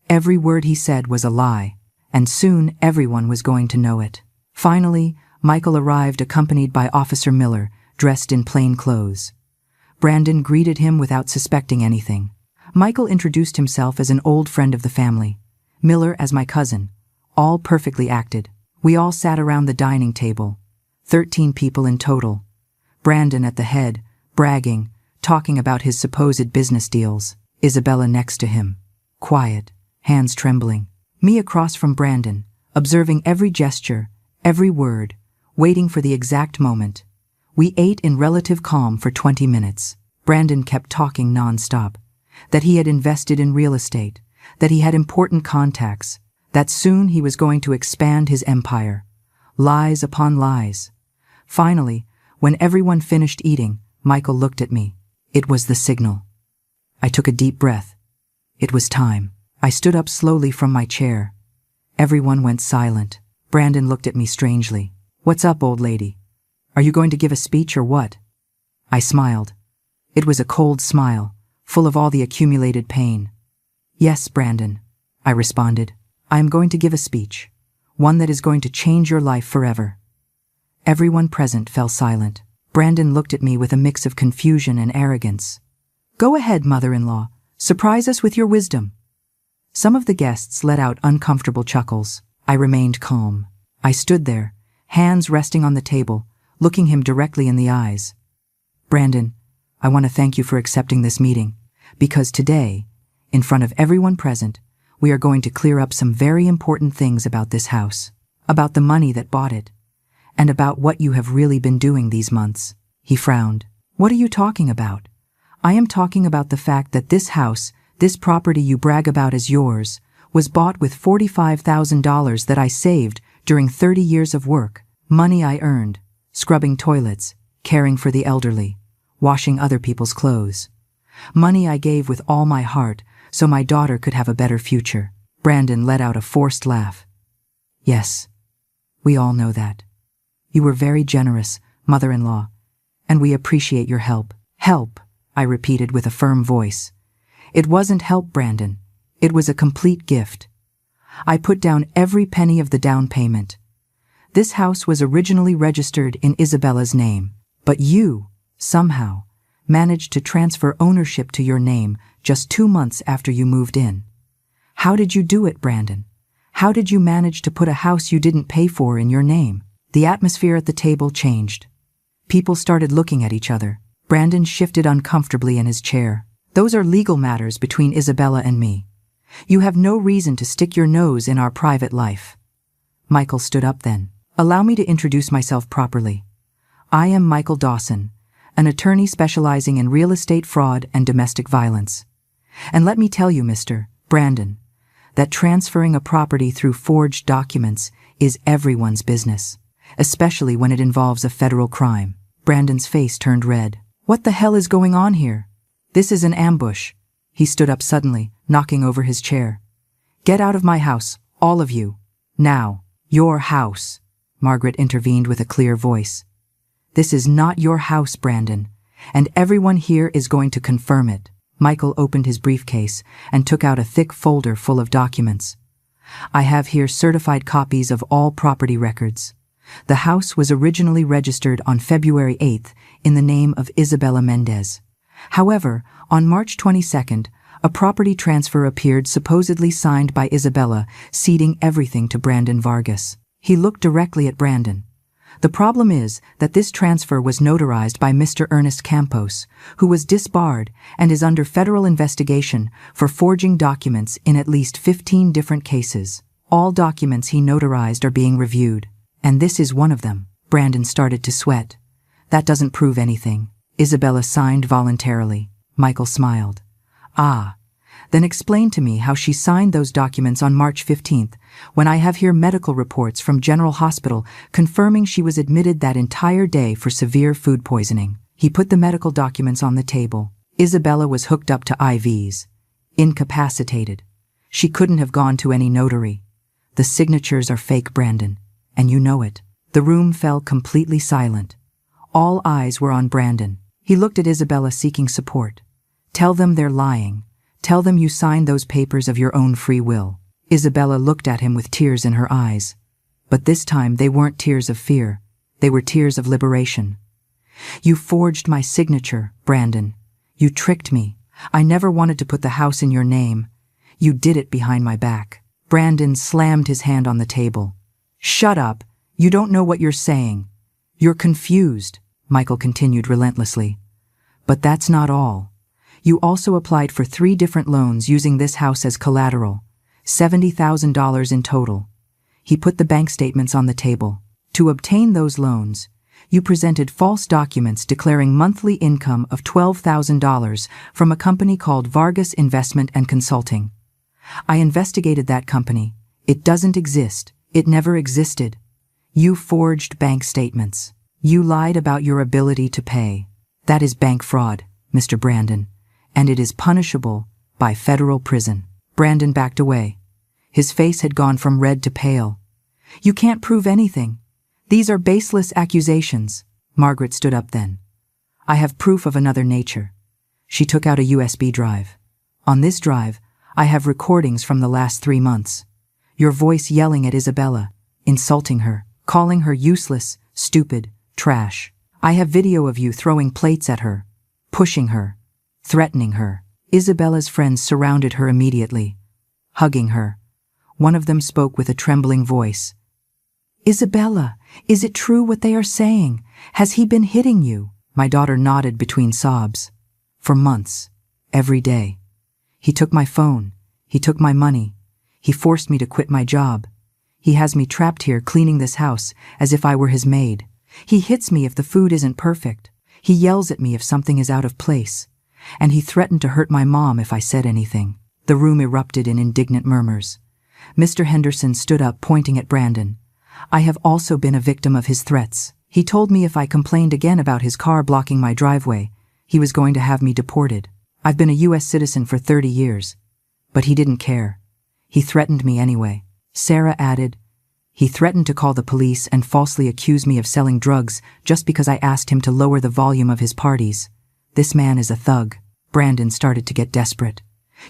Every word he said was a lie, and soon everyone was going to know it. Finally, Michael arrived accompanied by Officer Miller, dressed in plain clothes. Brandon greeted him without suspecting anything. Michael introduced himself as an old friend of the family, Miller as my cousin, all perfectly acted. We all sat around the dining table, 13 people in total. Brandon at the head, bragging, talking about his supposed business deals. Isabella next to him, quiet, hands trembling. Me across from Brandon, observing every gesture, every word, waiting for the exact moment. We ate in relative calm for 20 minutes. Brandon kept talking non-stop, that he had invested in real estate, that he had important contacts, that soon he was going to expand his empire. Lies upon lies. Finally, when everyone finished eating, Michael looked at me. It was the signal. I took a deep breath. It was time. I stood up slowly from my chair. Everyone went silent. Brandon looked at me strangely. "What's up, old lady? Are you going to give a speech or what?" I smiled. It was a cold smile, full of all the accumulated pain. "Yes, Brandon," I responded. "I am going to give a speech, one that is going to change your life forever." Everyone present fell silent. Brandon looked at me with a mix of confusion and arrogance. "Go ahead, mother-in-law. Surprise us with your wisdom." Some of the guests let out uncomfortable chuckles. I remained calm. I stood there, hands resting on the table, looking him directly in the eyes. "Brandon, I want to thank you for accepting this meeting, because today, in front of everyone present, we are going to clear up some very important things about this house, about the money that bought it, and about what you have really been doing these months." He frowned. "What are you talking about?" "I am talking about the fact that this house, this property you brag about as yours, was bought with $45,000 that I saved during 30 years of work, money I earned, scrubbing toilets, caring for the elderly, washing other people's clothes. Money I gave with all my heart so my daughter could have a better future." Brandon let out a forced laugh. "Yes, we all know that. You were very generous, mother-in-law, and we appreciate your help. Help, I repeated with a firm voice. It wasn't help, Brandon. It was a complete gift. I put down every penny of the down payment. This house was originally registered in Isabella's name, but you, somehow, managed to transfer ownership to your name just 2 months after you moved in. How did you do it, Brandon? How did you manage to put a house you didn't pay for in your name? The atmosphere at the table changed. People started looking at each other. Brandon shifted uncomfortably in his chair. Those are legal matters between Isabella and me. You have no reason to stick your nose in our private life. Michael stood up then. Allow me to introduce myself properly. I am Michael Dawson, an attorney specializing in real estate fraud and domestic violence. And let me tell you, Mr. Brandon, that transferring a property through forged documents is everyone's business, especially when it involves a federal crime. Brandon's face turned red. What the hell is going on here? This is an ambush. He stood up suddenly, knocking over his chair. Get out of my house, all of you. Now. Your house. Margaret intervened with a clear voice. This is not your house, Brandon, and everyone here is going to confirm it. Michael opened his briefcase and took out a thick folder full of documents. I have here certified copies of all property records. The house was originally registered on February 8th in the name of Isabella Mendez. However, on March 22nd, a property transfer appeared supposedly signed by Isabella, ceding everything to Brandon Vargas. He looked directly at Brandon. The problem is that this transfer was notarized by Mr. Ernest Campos, who was disbarred and is under federal investigation for forging documents in at least 15 different cases. All documents he notarized are being reviewed, and this is one of them. Brandon started to sweat. That doesn't prove anything. Isabella signed voluntarily. Michael smiled. Ah, then explain to me how she signed those documents on March 15th, when I have here medical reports from General Hospital confirming she was admitted that entire day for severe food poisoning. He put the medical documents on the table. Isabella was hooked up to IVs. Incapacitated. She couldn't have gone to any notary. The signatures are fake, Brandon, and you know it. The room fell completely silent. All eyes were on Brandon. He looked at Isabella seeking support. Tell them they're lying. Tell them you signed those papers of your own free will. Isabella looked at him with tears in her eyes. But this time they weren't tears of fear. They were tears of liberation. You forged my signature, Brandon. You tricked me. I never wanted to put the house in your name. You did it behind my back. Brandon slammed his hand on the table. Shut up. You don't know what you're saying. You're confused, Michael continued relentlessly. But that's not all. You also applied for 3 different loans using this house as collateral, $70,000 in total. He put the bank statements on the table. To obtain those loans, you presented false documents declaring monthly income of $12,000 from a company called Vargas Investment and Consulting. I investigated that company. It doesn't exist. It never existed. You forged bank statements. You lied about your ability to pay. That is bank fraud, Mr. Brandon, and it is punishable by federal prison. Brandon backed away. His face had gone from red to pale. You can't prove anything. These are baseless accusations. Margaret stood up then. I have proof of another nature. She took out a USB drive. On this drive, I have recordings from the last 3 months. Your voice yelling at Isabella, insulting her, calling her useless, stupid, trash. I have video of you throwing plates at her, pushing her, threatening her. Isabella's friends surrounded her immediately, hugging her. One of them spoke with a trembling voice. Isabella, is it true what they are saying? Has he been hitting you? My daughter nodded between sobs. For months, every day. He took my phone. He took my money. He forced me to quit my job. He has me trapped here cleaning this house as if I were his maid. He hits me if the food isn't perfect. He yells at me if something is out of place. And he threatened to hurt my mom if I said anything. The room erupted in indignant murmurs. Mr. Henderson stood up, pointing at Brandon. I have also been a victim of his threats. He told me if I complained again about his car blocking my driveway, he was going to have me deported. I've been a U.S. citizen for 30 years. But he didn't care. He threatened me anyway. Sarah added, He threatened to call the police and falsely accuse me of selling drugs just because I asked him to lower the volume of his parties. This man is a thug. Brandon started to get desperate.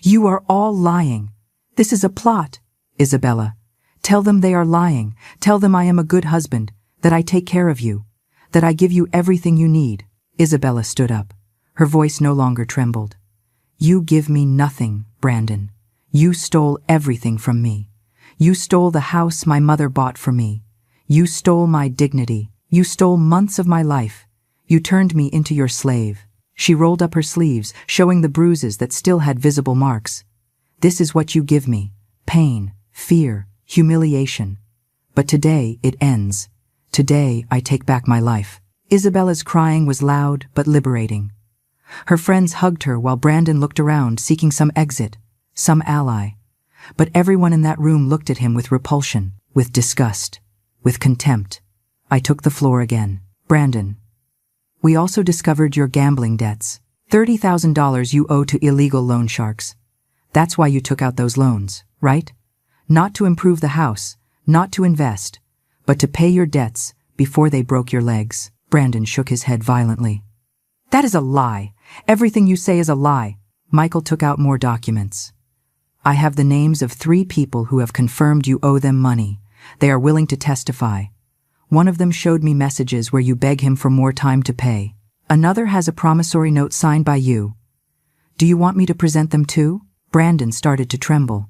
You are all lying. This is a plot. Isabella, tell them they are lying. Tell them I am a good husband, that I take care of you, that I give you everything you need. Isabella stood up. Her voice no longer trembled. You give me nothing, Brandon. You stole everything from me. You stole the house my mother bought for me. You stole my dignity. You stole months of my life. You turned me into your slave. She rolled up her sleeves, showing the bruises that still had visible marks. This is what you give me. Pain, fear, humiliation. But today it ends. Today I take back my life. Isabella's crying was loud but liberating. Her friends hugged her while Brandon looked around, seeking some exit, some ally. But everyone in that room looked at him with repulsion, with disgust, with contempt. I took the floor again. Brandon, we also discovered your gambling debts. $30,000 you owe to illegal loan sharks. That's why you took out those loans, right? Not to improve the house, not to invest, but to pay your debts before they broke your legs. Brandon shook his head violently. That is a lie. Everything you say is a lie. Michael took out more documents. I have the names of 3 people who have confirmed you owe them money. They are willing to testify. One of them showed me messages where you beg him for more time to pay. Another has a promissory note signed by you. Do you want me to present them too? Brandon started to tremble.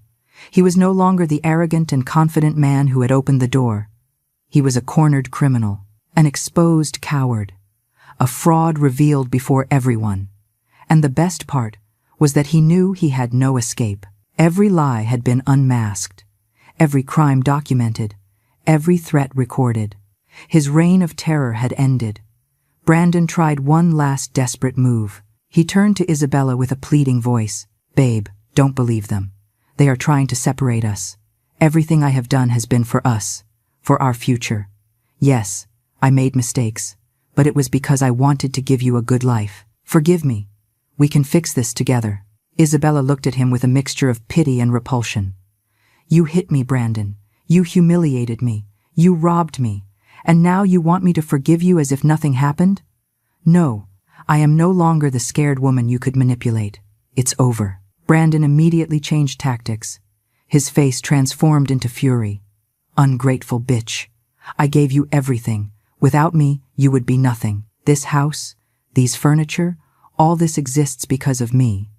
He was no longer the arrogant and confident man who had opened the door. He was a cornered criminal, an exposed coward, a fraud revealed before everyone. And the best part was that he knew he had no escape. Every lie had been unmasked, every crime documented, every threat recorded. His reign of terror had ended. Brandon tried one last desperate move. He turned to Isabella with a pleading voice. Babe, don't believe them. They are trying to separate us. Everything I have done has been for us, for our future. Yes, I made mistakes, but it was because I wanted to give you a good life. Forgive me. We can fix this together. Isabella looked at him with a mixture of pity and repulsion. You hit me, Brandon. You humiliated me. You robbed me. And now you want me to forgive you as if nothing happened? No, I am no longer the scared woman you could manipulate. It's over. Brandon immediately changed tactics. His face transformed into fury. Ungrateful bitch. I gave you everything. Without me, you would be nothing. This house, these furniture, all this exists because of me.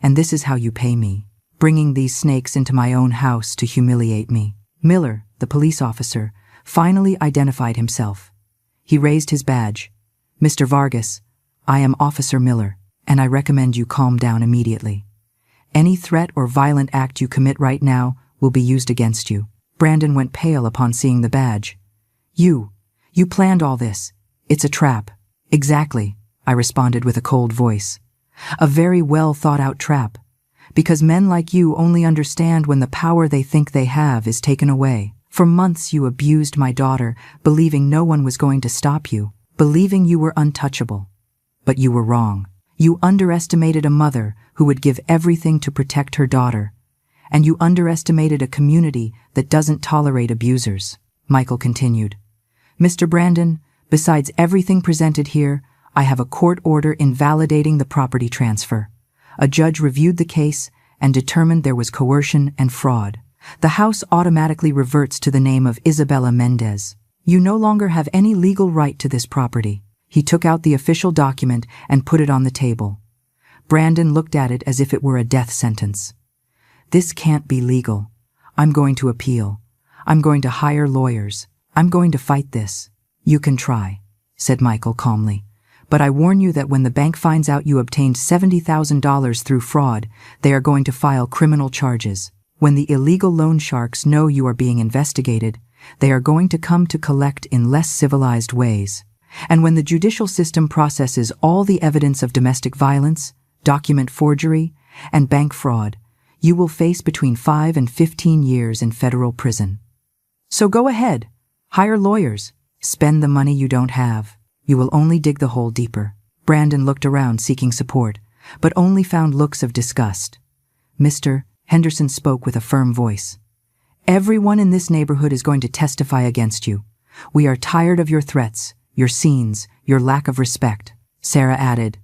And this is how you pay me, bringing these snakes into my own house to humiliate me. Miller, the police officer, finally identified himself. He raised his badge. Mr. Vargas, I am Officer Miller, and I recommend you calm down immediately. Any threat or violent act you commit right now will be used against you. Brandon went pale upon seeing the badge. You planned all this. It's a trap. Exactly, I responded with a cold voice. A very well thought out trap. Because men like you only understand when the power they think they have is taken away. For months you abused my daughter, believing no one was going to stop you, believing you were untouchable. But you were wrong. You underestimated a mother who would give everything to protect her daughter. And you underestimated a community that doesn't tolerate abusers. Michael continued. Mr. Brandon, besides everything presented here, I have a court order invalidating the property transfer. A judge reviewed the case and determined there was coercion and fraud. The house automatically reverts to the name of Isabella Mendez. You no longer have any legal right to this property. He took out the official document and put it on the table. Brandon looked at it as if it were a death sentence. This can't be legal. I'm going to appeal. I'm going to hire lawyers. I'm going to fight this. You can try, said Michael calmly. But I warn you that when the bank finds out you obtained $70,000 through fraud, they are going to file criminal charges. When the illegal loan sharks know you are being investigated, they are going to come to collect in less civilized ways. And when the judicial system processes all the evidence of domestic violence, document forgery, and bank fraud, you will face between 5 and 15 years in federal prison. So go ahead, hire lawyers, spend the money you don't have. You will only dig the hole deeper. Brandon looked around seeking support, but only found looks of disgust. Mr. Henderson spoke with a firm voice. Everyone in this neighborhood is going to testify against you. We are tired of your threats, your scenes, your lack of respect." Sarah added,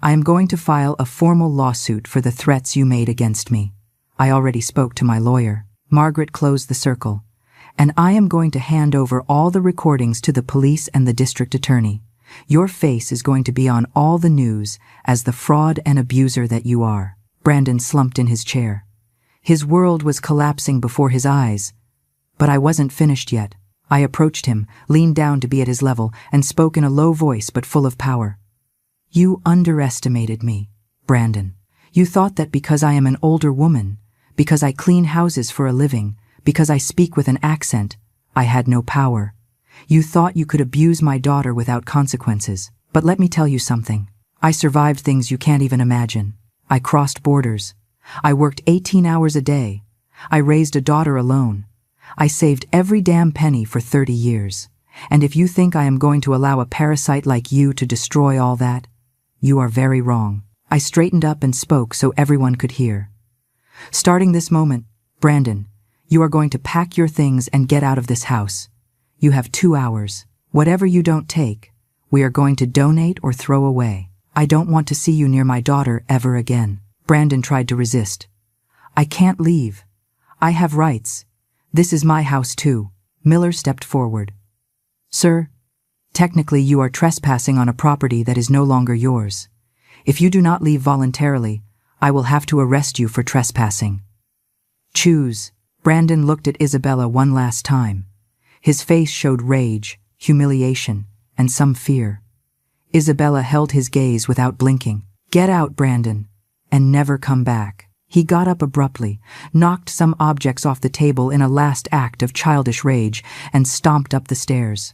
"I am going to file a formal lawsuit for the threats you made against me. I already spoke to my lawyer." Margaret closed the circle. "And I am going to hand over all the recordings to the police and the district attorney. Your face is going to be on all the news as the fraud and abuser that you are." Brandon slumped in his chair. His world was collapsing before his eyes. But I wasn't finished yet. I approached him, leaned down to be at his level, and spoke in a low voice but full of power. "You underestimated me, Brandon. You thought that because I am an older woman, because I clean houses for a living, because I speak with an accent, I had no power. You thought you could abuse my daughter without consequences. But let me tell you something. I survived things you can't even imagine. I crossed borders. I worked 18 hours a day. I raised a daughter alone. I saved every damn penny for 30 years. And if you think I am going to allow a parasite like you to destroy all that, you are very wrong." I straightened up and spoke so everyone could hear. "Starting this moment, Brandon, you are going to pack your things and get out of this house. You have 2 hours. Whatever you don't take, we are going to donate or throw away. I don't want to see you near my daughter ever again." Brandon tried to resist. "I can't leave. I have rights. This is my house too." Miller stepped forward. "Sir, technically you are trespassing on a property that is no longer yours. If you do not leave voluntarily, I will have to arrest you for trespassing. Choose." Brandon looked at Isabella one last time. His face showed rage, humiliation, and some fear. Isabella held his gaze without blinking. "Get out, Brandon, and never come back." He got up abruptly, knocked some objects off the table in a last act of childish rage, and stomped up the stairs.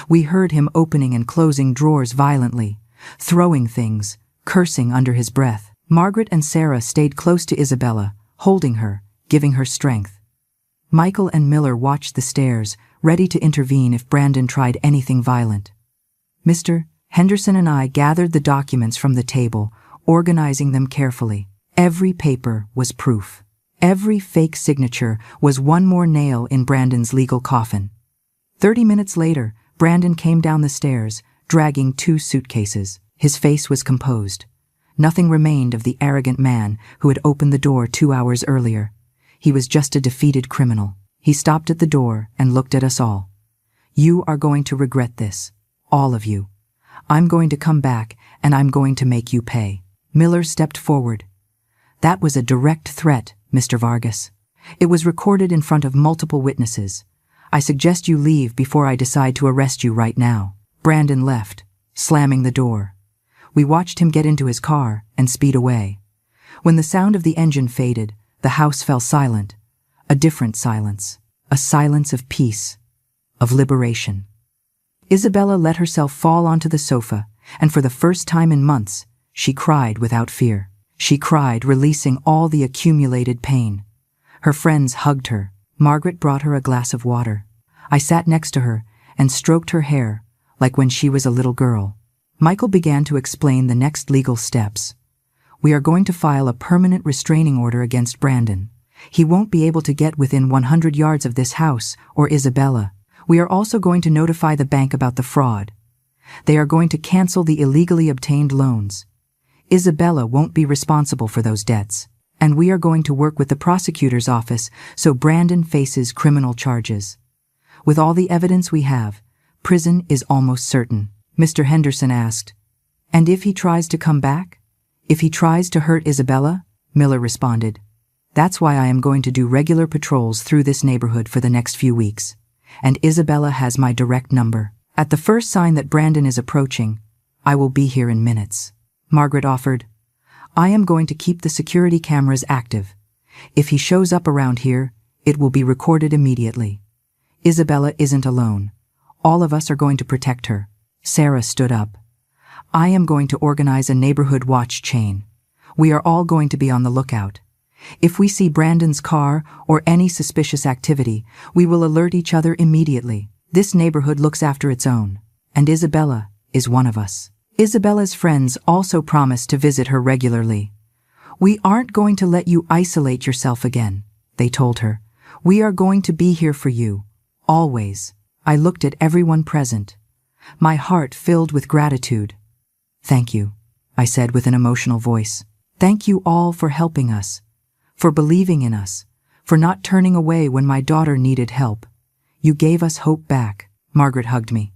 We heard him opening and closing drawers violently, throwing things, cursing under his breath. Margaret and Sarah stayed close to Isabella, holding her, giving her strength. Michael and Miller watched the stairs, ready to intervene if Brandon tried anything violent. Mr. Henderson and I gathered the documents from the table, organizing them carefully. Every paper was proof. Every fake signature was one more nail in Brandon's legal coffin. 30 minutes later, Brandon came down the stairs, dragging 2 suitcases. His face was composed. Nothing remained of the arrogant man who had opened the door 2 hours earlier. He was just a defeated criminal. He stopped at the door and looked at us all. "You are going to regret this. All of you. I'm going to come back and I'm going to make you pay." Miller stepped forward. "That was a direct threat, Mr. Vargas. It was recorded in front of multiple witnesses. I suggest you leave before I decide to arrest you right now." Brandon left, slamming the door. We watched him get into his car and speed away. When the sound of the engine faded, the house fell silent. A different silence. A silence of peace. Of liberation. Isabella let herself fall onto the sofa, and for the first time in months, she cried without fear. She cried, releasing all the accumulated pain. Her friends hugged her. Margaret brought her a glass of water. I sat next to her and stroked her hair, like when she was a little girl. Michael began to explain the next legal steps. "We are going to file a permanent restraining order against Brandon. He won't be able to get within 100 yards of this house or Isabella. We are also going to notify the bank about the fraud. They are going to cancel the illegally obtained loans. Isabella won't be responsible for those debts. And we are going to work with the prosecutor's office so Brandon faces criminal charges. With all the evidence we have, prison is almost certain." Mr. Henderson asked, "And if he tries to come back? If he tries to hurt Isabella?" Miller responded, "That's why I am going to do regular patrols through this neighborhood for the next few weeks. And Isabella has my direct number. At the first sign that Brandon is approaching, I will be here in minutes." Margaret offered, "I am going to keep the security cameras active. If he shows up around here, it will be recorded immediately. Isabella isn't alone. All of us are going to protect her." Sarah stood up. "I am going to organize a neighborhood watch chain. We are all going to be on the lookout. If we see Brandon's car or any suspicious activity, we will alert each other immediately. This neighborhood looks after its own, and Isabella is one of us." Isabella's friends also promised to visit her regularly. "We aren't going to let you isolate yourself again," they told her. We are going to be here for you, always. I looked at everyone present. My heart filled with gratitude. Thank you, I said with an emotional voice. Thank you all for helping us, for believing in us, for not turning away when my daughter needed help. You gave us hope back. Margaret hugged me.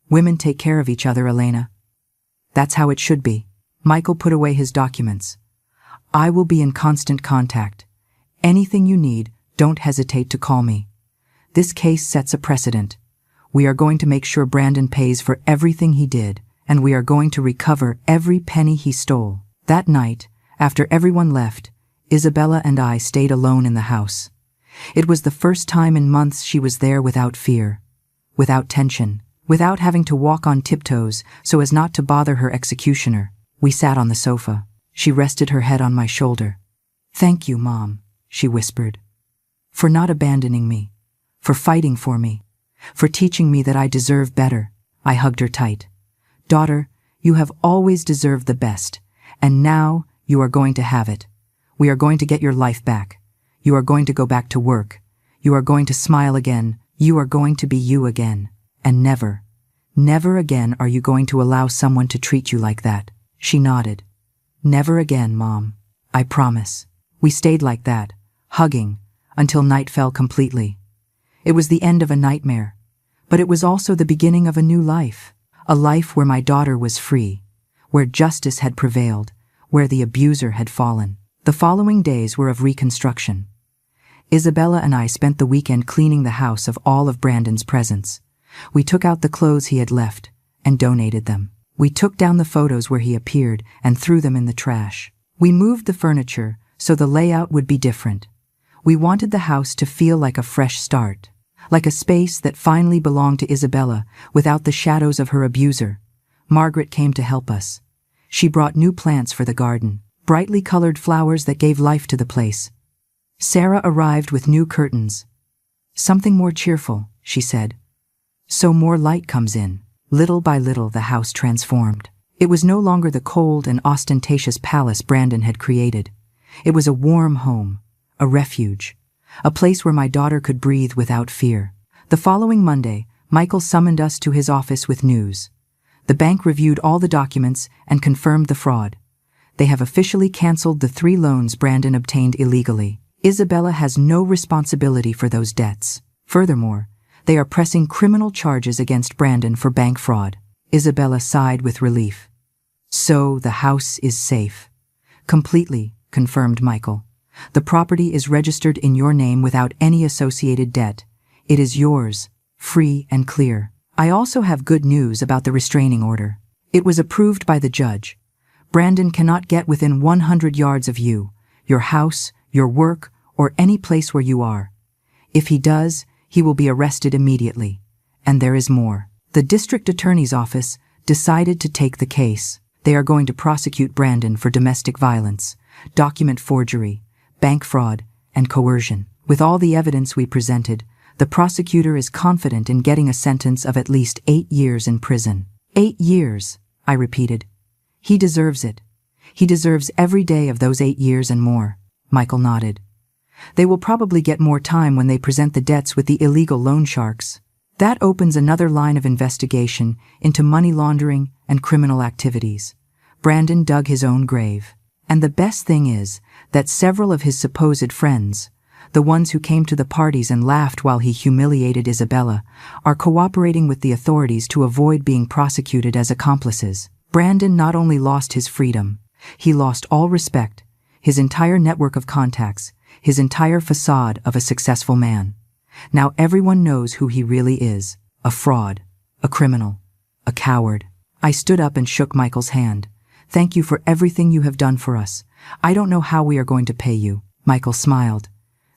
Women take care of each other, Elena. That's how it should be. Michael put away his documents. I will be in constant contact. Anything you need, don't hesitate to call me. This case sets a precedent. We are going to make sure Brandon pays for everything he did, and we are going to recover every penny he stole. That night, after everyone left, Isabella and I stayed alone in the house. It was the first time in months she was there without fear, without tension, without having to walk on tiptoes so as not to bother her executioner. We sat on the sofa. She rested her head on my shoulder. Thank you, Mom, she whispered, for not abandoning me, for fighting for me, for teaching me that I deserve better. I hugged her tight. Daughter, you have always deserved the best, and now you are going to have it. We are going to get your life back. You are going to go back to work. You are going to smile again. You are going to be you again. And never, never again are you going to allow someone to treat you like that. She nodded. Never again, Mom. I promise. We stayed like that, hugging, until night fell completely. It was the end of a nightmare, but it was also the beginning of a new life. A life where my daughter was free, where justice had prevailed, where the abuser had fallen. The following days were of reconstruction. Isabella and I spent the weekend cleaning the house of all of Brandon's presents. We took out the clothes he had left and donated them. We took down the photos where he appeared and threw them in the trash. We moved the furniture so the layout would be different. We wanted the house to feel like a fresh start, like a space that finally belonged to Isabella without the shadows of her abuser. Margaret came to help us. She brought new plants for the garden, brightly colored flowers that gave life to the place. Sarah arrived with new curtains. Something more cheerful, she said. So more light comes in. Little by little the house transformed. It was no longer the cold and ostentatious palace Brandon had created. It was a warm home, a refuge, a place where my daughter could breathe without fear. The following Monday, Michael summoned us to his office with news. The bank reviewed all the documents and confirmed the fraud. They have officially canceled the 3 loans Brandon obtained illegally. Isabella has no responsibility for those debts. Furthermore, they are pressing criminal charges against Brandon for bank fraud. Isabella sighed with relief. So the house is safe. Completely, confirmed Michael. The property is registered in your name without any associated debt. It is yours, free and clear. I also have good news about the restraining order. It was approved by the judge. Brandon cannot get within 100 yards of you, your house, your work, or any place where you are. If he does, he will be arrested immediately. And there is more. The district attorney's office decided to take the case. They are going to prosecute Brandon for domestic violence, document forgery, bank fraud, and coercion. With all the evidence we presented, the prosecutor is confident in getting a sentence of at least 8 years in prison. 8 years, I repeated. He deserves it. He deserves every day of those 8 years and more. Michael nodded. They will probably get more time when they present the debts with the illegal loan sharks. That opens another line of investigation into money laundering and criminal activities. Brandon dug his own grave. And the best thing is that several of his supposed friends, the ones who came to the parties and laughed while he humiliated Isabella, are cooperating with the authorities to avoid being prosecuted as accomplices. Brandon not only lost his freedom, he lost all respect, his entire network of contacts, his entire facade of a successful man. Now everyone knows who he really is, a fraud, a criminal, a coward. I stood up and shook Michael's hand. Thank you for everything you have done for us. I don't know how we are going to pay you. Michael smiled.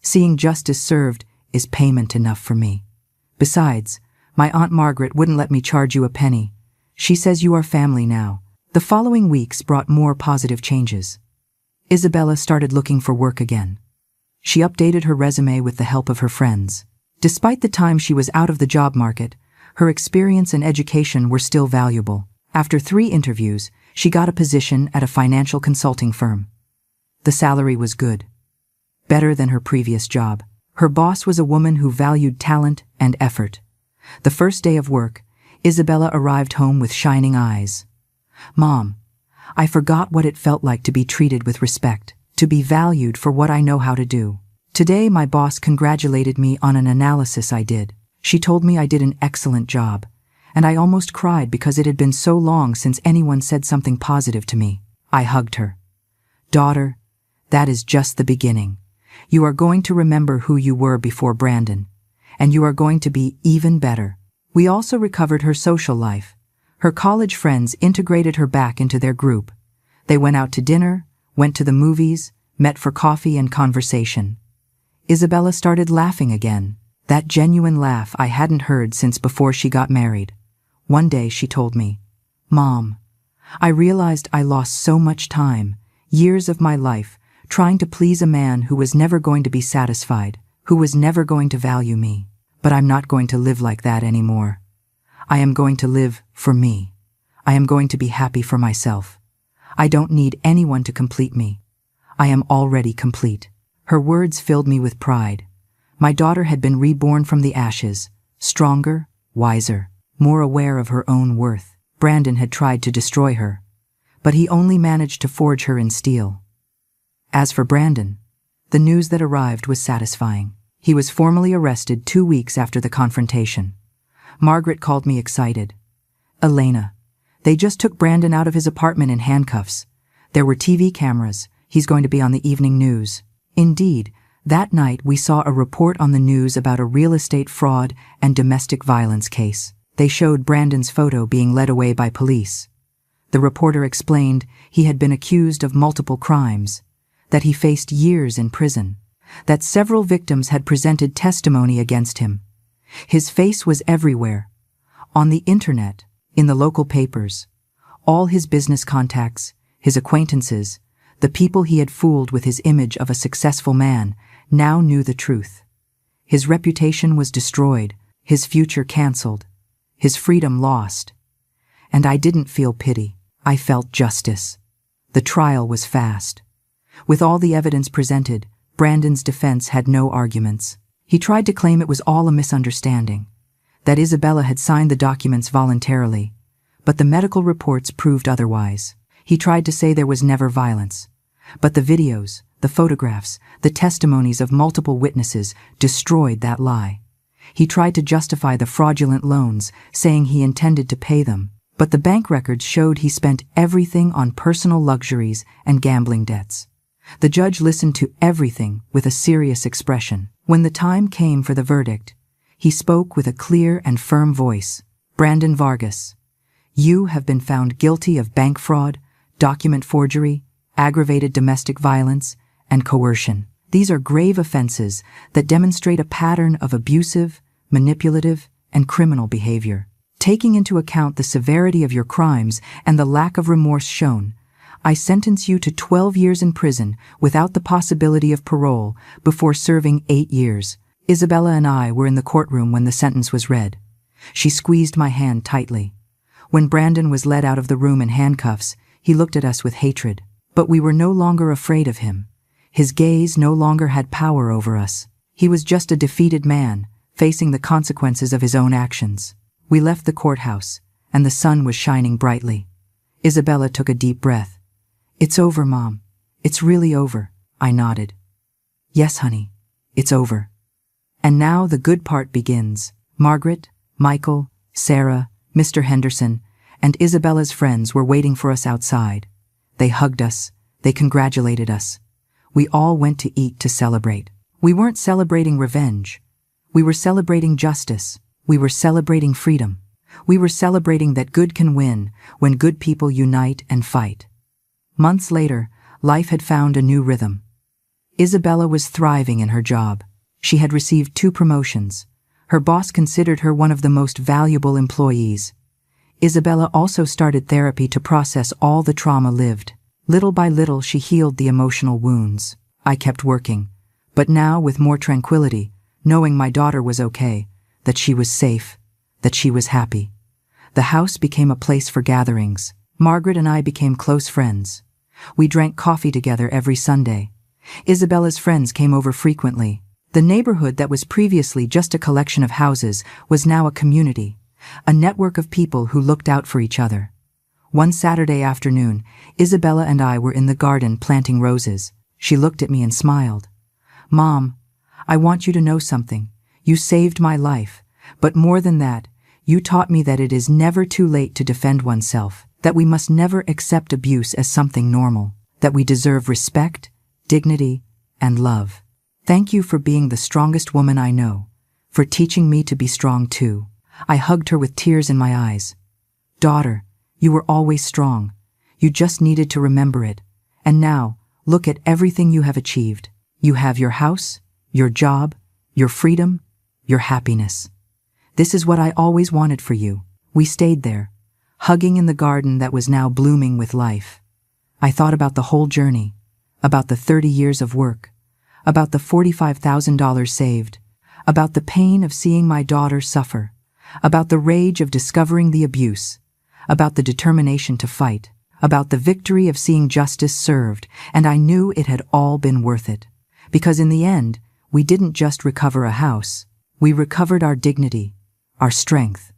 Seeing justice served is payment enough for me. Besides, my Aunt Margaret wouldn't let me charge you a penny. She says you are family now. The following weeks brought more positive changes. Isabella started looking for work again. She updated her resume with the help of her friends. Despite the time she was out of the job market, her experience and education were still valuable. After 3 interviews, she got a position at a financial consulting firm. The salary was good. Better than her previous job. Her boss was a woman who valued talent and effort. The first day of work, Isabella arrived home with shining eyes. "Mom, I forgot what it felt like to be treated with respect, to be valued for what I know how to do. Today my boss congratulated me on an analysis I did. She told me I did an excellent job, and I almost cried because it had been so long since anyone said something positive to me." I hugged her. "Daughter, that is just the beginning. You are going to remember who you were before Brandon, and you are going to be even better." We also recovered her social life. Her college friends integrated her back into their group. They went out to dinner, went to the movies, met for coffee and conversation. Isabella started laughing again, that genuine laugh I hadn't heard since before she got married. One day she told me, "Mom, I realized I lost so much time, years of my life, trying to please a man who was never going to be satisfied, who was never going to value me. But I'm not going to live like that anymore. I am going to live for me. I am going to be happy for myself. I don't need anyone to complete me. I am already complete." Her words filled me with pride. My daughter had been reborn from the ashes, stronger, wiser, more aware of her own worth. Brandon had tried to destroy her, but he only managed to forge her in steel. As for Brandon, the news that arrived was satisfying. He was formally arrested 2 weeks after the confrontation. Margaret called me excited. "Elena, they just took Brandon out of his apartment in handcuffs. There were TV cameras. He's going to be on the evening news." Indeed, that night we saw a report on the news about a real estate fraud and domestic violence case. They showed Brandon's photo being led away by police. The reporter explained he had been accused of multiple crimes, that he faced years in prison, that several victims had presented testimony against him. His face was everywhere, on the internet, in the local papers. All his business contacts, his acquaintances, the people he had fooled with his image of a successful man, now knew the truth. His reputation was destroyed, his future cancelled, his freedom lost. And I didn't feel pity. I felt justice. The trial was fast. With all the evidence presented, Brandon's defense had no arguments. He tried to claim it was all a misunderstanding, that Isabella had signed the documents voluntarily, but the medical reports proved otherwise. He tried to say there was never violence, but the videos, the photographs, the testimonies of multiple witnesses destroyed that lie. He tried to justify the fraudulent loans, saying he intended to pay them, but the bank records showed he spent everything on personal luxuries and gambling debts. The judge listened to everything with a serious expression. When the time came for the verdict, he spoke with a clear and firm voice. "Brandon Vargas, you have been found guilty of bank fraud, document forgery, aggravated domestic violence, and coercion. These are grave offenses that demonstrate a pattern of abusive, manipulative, and criminal behavior. Taking into account the severity of your crimes and the lack of remorse shown, I sentence you to 12 years in prison without the possibility of parole before serving 8 years. Isabella and I were in the courtroom when the sentence was read. She squeezed my hand tightly. When Brandon was led out of the room in handcuffs, he looked at us with hatred. But we were no longer afraid of him. His gaze no longer had power over us. He was just a defeated man, facing the consequences of his own actions. We left the courthouse, and the sun was shining brightly. Isabella took a deep breath. "It's over, Mom. It's really over," I nodded. "Yes, honey, it's over." And now the good part begins. Margaret, Michael, Sarah, Mr. Henderson, and Isabella's friends were waiting for us outside. They hugged us. They congratulated us. We all went to eat to celebrate. We weren't celebrating revenge. We were celebrating justice. We were celebrating freedom. We were celebrating that good can win when good people unite and fight. Months later, life had found a new rhythm. Isabella was thriving in her job. She had received 2 promotions. Her boss considered her one of the most valuable employees. Isabella also started therapy to process all the trauma lived. Little by little, she healed the emotional wounds. I kept working, but now with more tranquility, knowing my daughter was okay, that she was safe, that she was happy. The house became a place for gatherings. Margaret and I became close friends. We drank coffee together every Sunday. Isabella's friends came over frequently. The neighborhood that was previously just a collection of houses was now a community, a network of people who looked out for each other. One Saturday afternoon, Isabella and I were in the garden planting roses. She looked at me and smiled. "Mom, I want you to know something. You saved my life, but more than that, you taught me that it is never too late to defend oneself, that we must never accept abuse as something normal, that we deserve respect, dignity, and love. Thank you for being the strongest woman I know, for teaching me to be strong too." I hugged her with tears in my eyes. "Daughter, you were always strong. You just needed to remember it. And now, look at everything you have achieved. You have your house, your job, your freedom, your happiness. This is what I always wanted for you." We stayed there, hugging in the garden that was now blooming with life. I thought about the whole journey, about the 30 years of work, about the $45,000 saved, about the pain of seeing my daughter suffer, about the rage of discovering the abuse, about the determination to fight, about the victory of seeing justice served, and I knew it had all been worth it. Because in the end, we didn't just recover a house, we recovered our dignity, our strength,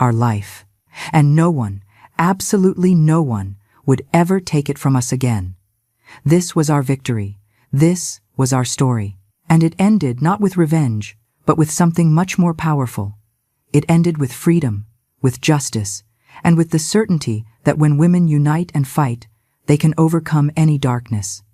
our life. And no one, absolutely no one, would ever take it from us again. This was our victory. This was our story. And it ended not with revenge, but with something much more powerful. It ended with freedom, with justice, and with the certainty that when women unite and fight, they can overcome any darkness.